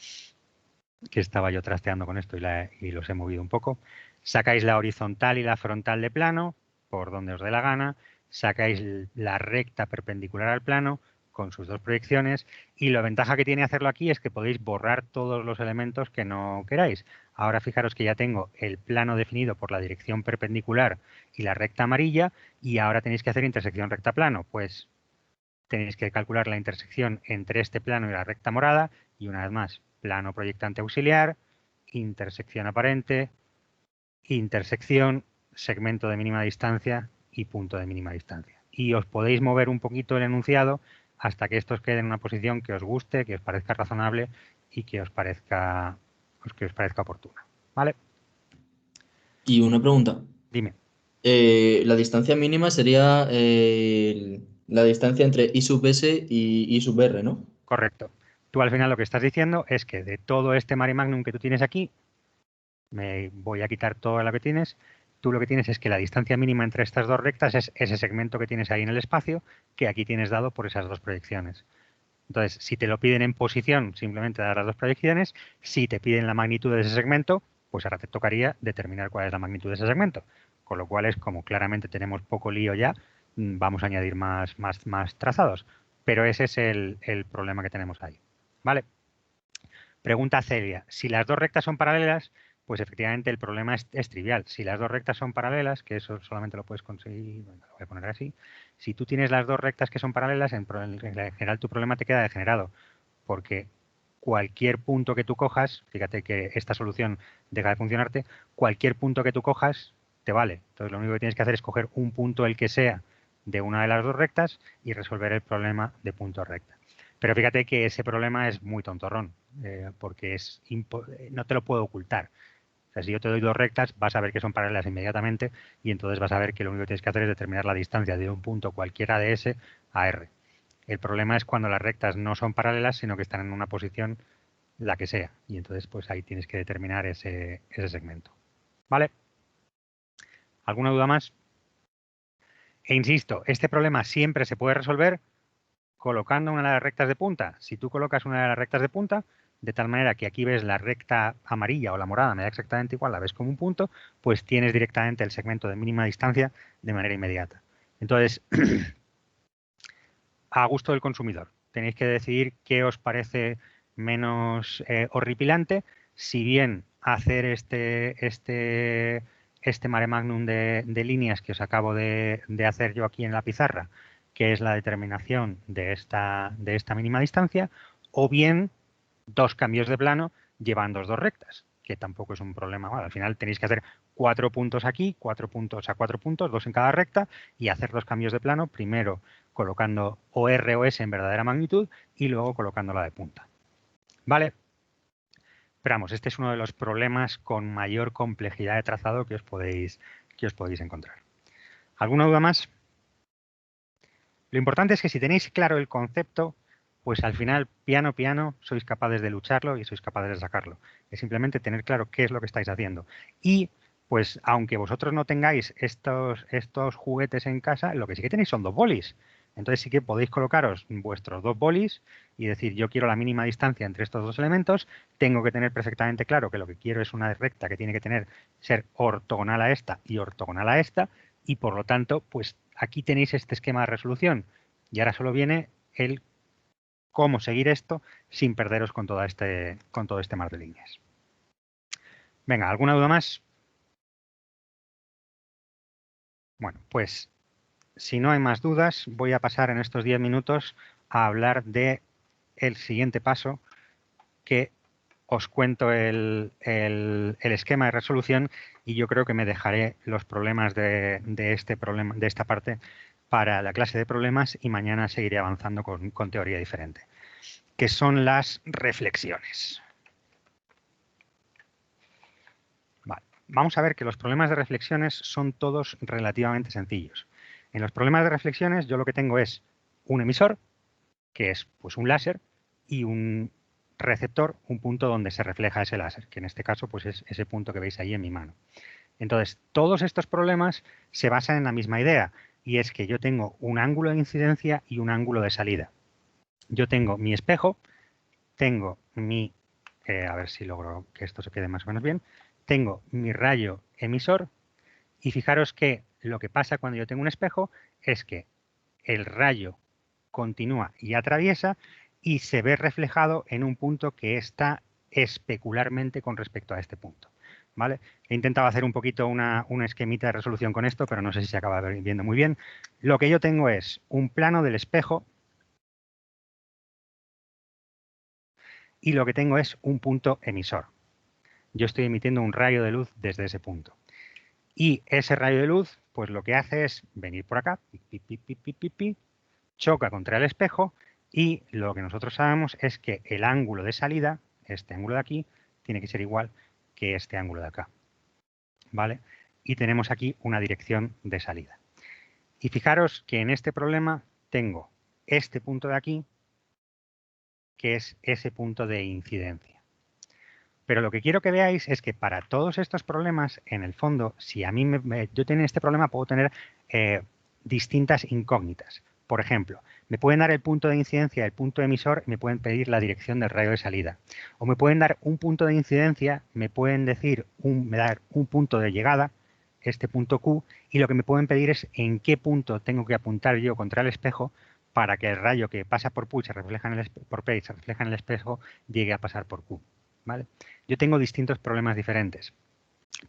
que estaba yo trasteando con esto y los he movido un poco. Sacáis la horizontal y la frontal de plano por donde os dé la gana, sacáis la recta perpendicular al plano con sus dos proyecciones y la ventaja que tiene hacerlo aquí es que podéis borrar todos los elementos que no queráis. Ahora fijaros que ya tengo el plano definido por la dirección perpendicular y la recta amarilla y ahora tenéis que hacer intersección recta plano. Pues tenéis que calcular la intersección entre este plano y la recta morada y una vez más, plano proyectante auxiliar, intersección aparente, intersección, segmento de mínima distancia y punto de mínima distancia. Y os podéis mover un poquito el enunciado hasta que esto os quede en una posición que os guste, que os parezca razonable y que os parezca oportuna. ¿Vale? Y una pregunta. Dime. La distancia mínima sería la distancia entre I sub S y I sub R, ¿no? Correcto. Tú al final lo que estás diciendo es que de todo este mare magnum que tú tienes aquí, me voy a quitar todo lo que tienes, tú lo que tienes es que la distancia mínima entre estas dos rectas es ese segmento que tienes ahí en el espacio, que aquí tienes dado por esas dos proyecciones. Entonces, si te lo piden en posición, simplemente dar las dos proyecciones. Si te piden la magnitud de ese segmento, pues ahora te tocaría determinar cuál es la magnitud de ese segmento. Con lo cual es como claramente tenemos poco lío ya, vamos a añadir más trazados. Pero ese es el problema que tenemos ahí. ¿Vale? Pregunta Celia. Si las dos rectas son paralelas, pues efectivamente el problema es trivial. Si las dos rectas son paralelas, que eso solamente lo puedes conseguir, bueno, lo voy a poner así. Si tú tienes las dos rectas que son paralelas, en general tu problema te queda degenerado, porque cualquier punto que tú cojas, fíjate que esta solución deja de funcionarte, cualquier punto que tú cojas te vale. Entonces lo único que tienes que hacer es coger un punto, el que sea, de una de las dos rectas y resolver el problema de punto recta. Pero fíjate que ese problema es muy tontorrón, porque no te lo puedo ocultar. O sea, si yo te doy dos rectas, vas a ver que son paralelas inmediatamente y entonces vas a ver que lo único que tienes que hacer es determinar la distancia de un punto cualquiera de S a R. El problema es cuando las rectas no son paralelas, sino que están en una posición la que sea. Y entonces pues ahí tienes que determinar ese segmento. ¿Vale? ¿Alguna duda más? E insisto, este problema siempre se puede resolver colocando una de las rectas de punta. Si tú colocas una de las rectas de punta, de tal manera que aquí ves la recta amarilla o la morada, me da exactamente igual, la ves como un punto, pues tienes directamente el segmento de mínima distancia de manera inmediata. Entonces, a gusto del consumidor, tenéis que decidir qué os parece menos horripilante, si bien hacer este mare magnum de líneas que os acabo de hacer yo aquí en la pizarra, que es la determinación de esta mínima distancia, o bien dos cambios de plano llevando dos rectas, que tampoco es un problema. Bueno, al final tenéis que hacer 4 puntos aquí, 4 puntos a 4 puntos, 2 en cada recta, y hacer dos cambios de plano, primero colocando o R o S en verdadera magnitud y luego colocándola de punta. ¿Vale? Pero vamos, este es uno de los problemas con mayor complejidad de trazado que os podéis encontrar. ¿Alguna duda más? Lo importante es que si tenéis claro el concepto, pues al final, piano, piano, sois capaces de lucharlo y sois capaces de sacarlo. Es simplemente tener claro qué es lo que estáis haciendo. Y, pues, aunque vosotros no tengáis estos juguetes en casa, lo que sí que tenéis son 2 bolis. Entonces sí que podéis colocaros vuestros 2 bolis y decir, yo quiero la mínima distancia entre estos 2 elementos, tengo que tener perfectamente claro que lo que quiero es una recta que tiene que ser ortogonal a esta y ortogonal a esta, y por lo tanto, pues aquí tenéis este esquema de resolución. Y ahora solo viene el cómo seguir esto sin perderos con todo este mar de líneas. Venga, ¿alguna duda más? Bueno, pues si no hay más dudas, voy a pasar en estos 10 minutos a hablar de el siguiente paso, que os cuento el esquema de resolución, y yo creo que me dejaré los problemas de esta parte para la clase de problemas, y mañana seguiré avanzando con teoría diferente, que son las reflexiones. Vale. Vamos a ver que los problemas de reflexiones son todos relativamente sencillos. En los problemas de reflexiones yo lo que tengo es un emisor, que es pues un láser, y un receptor, un punto donde se refleja ese láser, que en este caso pues es ese punto que veis ahí en mi mano. Entonces, todos estos problemas se basan en la misma idea, y es que yo tengo un ángulo de incidencia y un ángulo de salida. Yo tengo mi espejo, tengo mi, a ver si logro que esto se quede más o menos bien, tengo mi rayo emisor, y fijaros que lo que pasa cuando yo tengo un espejo es que el rayo continúa y atraviesa y se ve reflejado en un punto que está especularmente con respecto a este punto. ¿Vale? He intentado hacer un poquito una esquemita de resolución con esto, pero no sé si se acaba viendo muy bien. Lo que yo tengo es un plano del espejo y lo que tengo es un punto emisor. Yo estoy emitiendo un rayo de luz desde ese punto. Y ese rayo de luz, pues lo que hace es venir por acá, choca contra el espejo, y lo que nosotros sabemos es que el ángulo de salida, este ángulo de aquí, tiene que ser igual que este ángulo de acá. ¿Vale? Y tenemos aquí una dirección de salida. Y fijaros que en este problema tengo este punto de aquí, que es ese punto de incidencia. Pero lo que quiero que veáis es que para todos estos problemas, en el fondo, si a mí yo tengo este problema, puedo tener distintas incógnitas. Por ejemplo, me pueden dar el punto de incidencia, el punto emisor, y me pueden pedir la dirección del rayo de salida. O me pueden dar un punto de incidencia, me pueden decir dar un punto de llegada, este punto Q, y lo que me pueden pedir es en qué punto tengo que apuntar yo contra el espejo para que el rayo que pasa por P y se refleja en el espejo llegue a pasar por Q. ¿Vale? Yo tengo distintos problemas diferentes,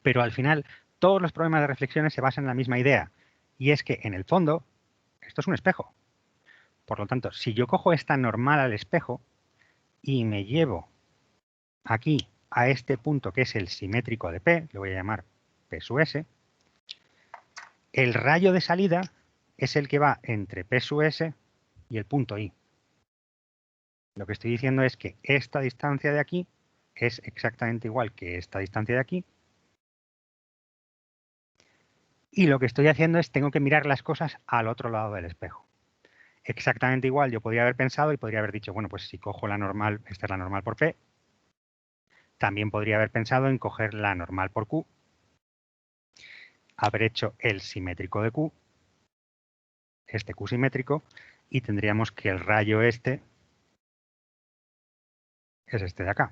pero al final todos los problemas de reflexiones se basan en la misma idea, y es que en el fondo esto es un espejo. Por lo tanto, si yo cojo esta normal al espejo y me llevo aquí a este punto que es el simétrico de P, lo voy a llamar P sub S, el rayo de salida es el que va entre P sub S y el punto I. Lo que estoy diciendo es que esta distancia de aquí es exactamente igual que esta distancia de aquí. Y lo que estoy haciendo es tengo que mirar las cosas al otro lado del espejo. Exactamente igual yo podría haber pensado y podría haber dicho, bueno, pues si cojo la normal, esta es la normal por P. También podría haber pensado en coger la normal por Q, haber hecho el simétrico de Q, este Q simétrico, y tendríamos que el rayo este es este de acá.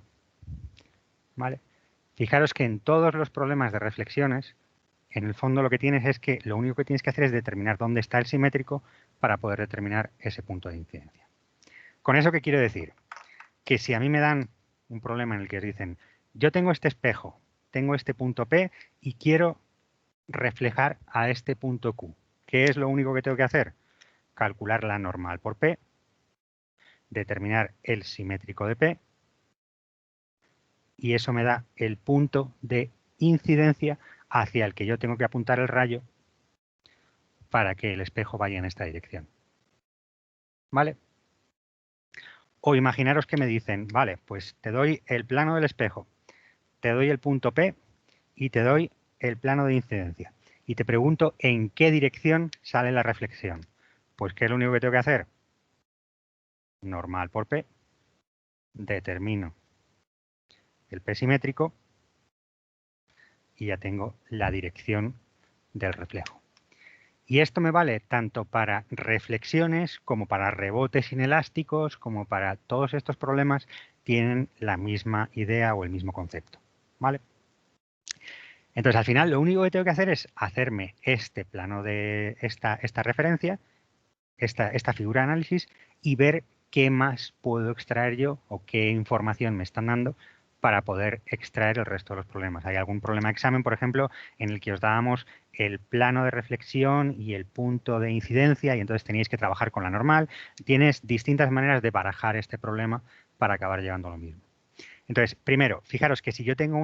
¿Vale? Fijaros que en todos los problemas de reflexiones, en el fondo lo que tienes es que lo único que tienes que hacer es determinar dónde está el simétrico para poder determinar ese punto de incidencia. ¿Con eso qué quiero decir? Que si a mí me dan un problema en el que dicen, yo tengo este espejo, tengo este punto P y quiero reflejar a este punto Q, ¿qué es lo único que tengo que hacer? Calcular la normal por P, determinar el simétrico de P, y eso me da el punto de incidencia hacia el que yo tengo que apuntar el rayo para que el espejo vaya en esta dirección. ¿Vale? O imaginaros que me dicen, vale, pues te doy el plano del espejo, te doy el punto P y te doy el plano de incidencia. Y te pregunto en qué dirección sale la reflexión. Pues, ¿qué es lo único que tengo que hacer? Normal por P, determino el P simétrico y ya tengo la dirección del reflejo. Y esto me vale tanto para reflexiones como para rebotes inelásticos, como para todos estos problemas, tienen la misma idea o el mismo concepto. ¿Vale? Entonces, al final, lo único que tengo que hacer es hacerme este plano de esta referencia, esta figura de análisis, y ver qué más puedo extraer yo o qué información me están dando para poder extraer el resto de los problemas. Hay algún problema de examen, por ejemplo, en el que os dábamos el plano de reflexión y el punto de incidencia y entonces teníais que trabajar con la normal. Tienes distintas maneras de barajar este problema para acabar llegando a lo mismo. Entonces, primero, fijaros que si yo tengo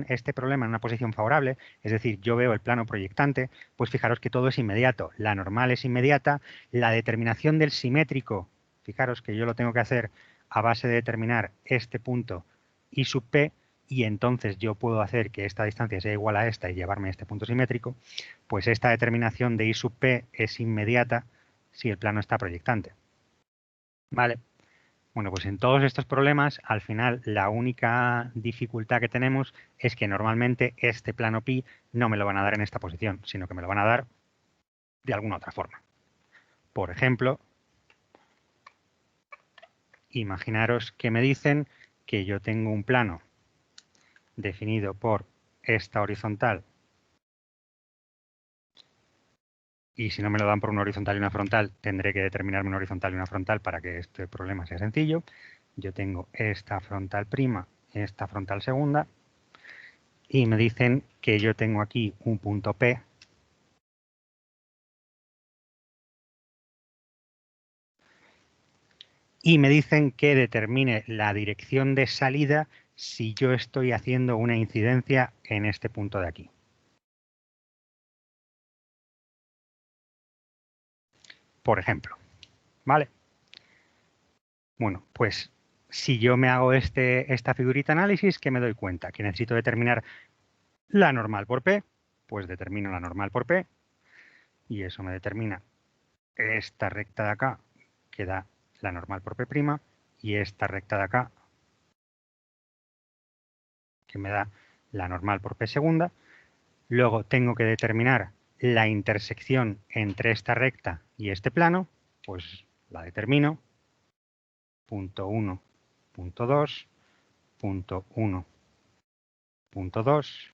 este problema en una posición favorable, es decir, yo veo el plano proyectante, pues fijaros que todo es inmediato. La normal es inmediata, la determinación del simétrico, fijaros que yo lo tengo que hacer a base de determinar este punto I sub P, y entonces yo puedo hacer que esta distancia sea igual a esta y llevarme a este punto simétrico, pues esta determinación de I sub P es inmediata si el plano está proyectante. ¿Vale? Bueno, pues en todos estos problemas, al final, la única dificultad que tenemos es que normalmente este plano pi no me lo van a dar en esta posición, sino que me lo van a dar de alguna otra forma. Por ejemplo, imaginaros que me dicen que yo tengo un plano definido por esta horizontal y si no me lo dan por una horizontal y una frontal, tendré que determinarme una horizontal y una frontal para que este problema sea sencillo. Yo tengo esta frontal prima, esta frontal segunda, y me dicen que yo tengo aquí un punto P y me dicen que determine la dirección de salida si yo estoy haciendo una incidencia en este punto de aquí. Por ejemplo, ¿vale? Bueno, pues si yo me hago esta figurita análisis, ¿qué me doy cuenta? Que necesito determinar la normal por P, pues determino la normal por P y eso me determina esta recta de acá que da la normal por P' y esta recta de acá que me da la normal por P segunda. Luego tengo que determinar la intersección entre esta recta y este plano, pues la determino, punto 1, punto 2, punto 1, punto 2.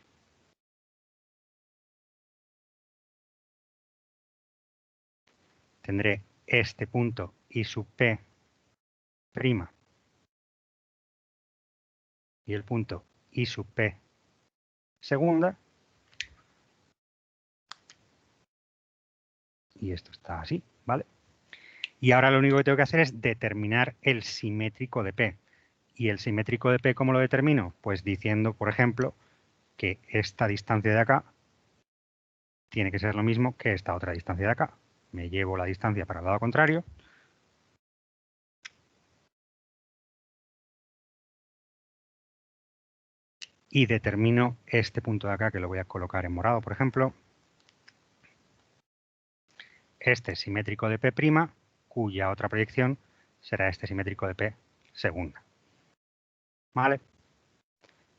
Tendré este punto I sub P' y el punto I sub P segunda. Y esto está así, ¿vale? Y ahora lo único que tengo que hacer es determinar el simétrico de P. ¿Y el simétrico de P cómo lo determino? Pues diciendo, por ejemplo, que esta distancia de acá tiene que ser lo mismo que esta otra distancia de acá. Me llevo la distancia para el lado contrario. Y determino este punto de acá, que lo voy a colocar en morado, por ejemplo. Este simétrico de P', cuya otra proyección será este simétrico de P segunda. ¿Vale?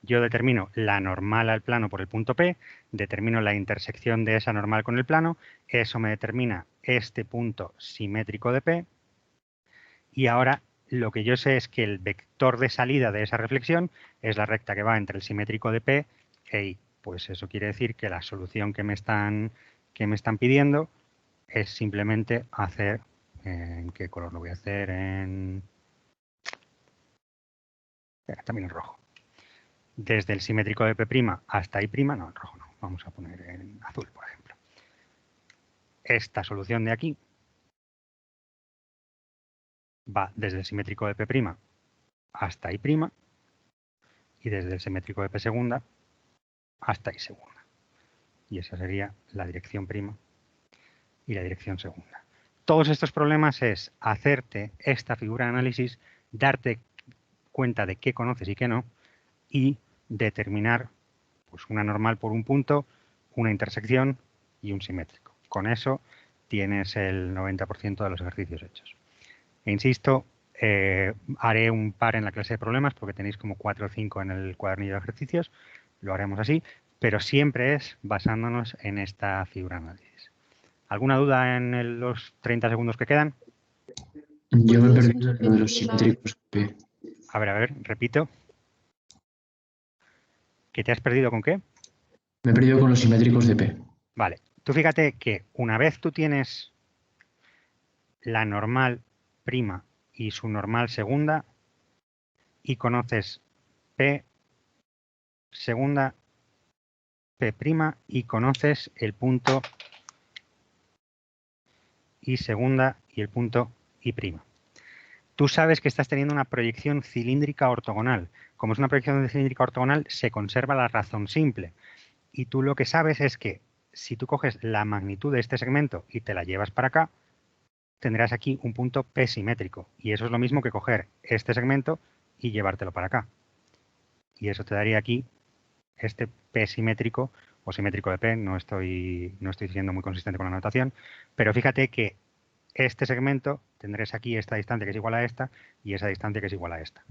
Yo determino la normal al plano por el punto P, determino la intersección de esa normal con el plano, eso me determina este punto simétrico de P, y ahora lo que yo sé es que el vector de salida de esa reflexión es la recta que va entre el simétrico de P e I. Pues eso quiere decir que la solución que me están pidiendo es simplemente hacer, ¿en qué color lo voy a hacer? También en rojo. Desde el simétrico de P' hasta I', no, en rojo no, vamos a poner en azul, por ejemplo. Esta solución de aquí va desde el simétrico de P' hasta I' y desde el simétrico de P segunda hasta I segunda. Y esa sería la dirección prima y la dirección segunda. Todos estos problemas es hacerte esta figura de análisis darte cuenta de qué conoces y qué no, y determinar pues, una normal por un punto, una intersección y un simétrico. Con eso tienes el 90% de los ejercicios hechos. E insisto, haré un par en la clase de problemas porque tenéis como 4 o 5 en el cuadernillo de ejercicios, lo haremos así, pero siempre es basándonos en esta figura análisis. ¿Alguna duda en los 30 segundos que quedan? Yo me he perdido en lo de los simétricos P. A ver, repito. ¿Que te has perdido con qué? Me he perdido con los simétricos de P. Vale, tú fíjate que una vez tú tienes la normal prima y su normal segunda y conoces P segunda, P prima y conoces el punto I segunda y el punto I prima. Tú sabes que estás teniendo una proyección cilíndrica ortogonal. Como es una proyección cilíndrica ortogonal, se conserva la razón simple. Y tú lo que sabes es que si tú coges la magnitud de este segmento y te la llevas para acá, tendrás aquí un punto P simétrico. Y eso es lo mismo que coger este segmento y llevártelo para acá. Y eso te daría aquí este P simétrico o simétrico de P. No estoy siendo muy consistente con la notación, pero fíjate que este segmento tendrás aquí esta distancia que es igual a esta y esa distancia que es igual a esta.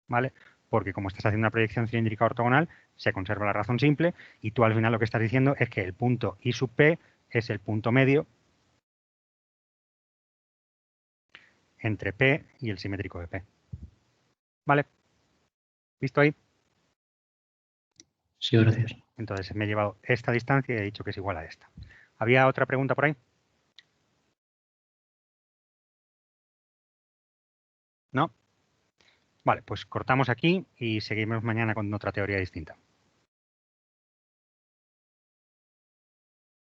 ¿Vale? Porque como estás haciendo una proyección cilíndrica ortogonal, se conserva la razón simple y tú al final lo que estás diciendo es que el punto I sub P es el punto medio entre P y el simétrico de P. ¿Vale? ¿Visto ahí? Sí, gracias. Entonces me he llevado esta distancia y he dicho que es igual a esta. ¿Había otra pregunta por ahí? ¿No? Vale, pues cortamos aquí y seguimos mañana con otra teoría distinta.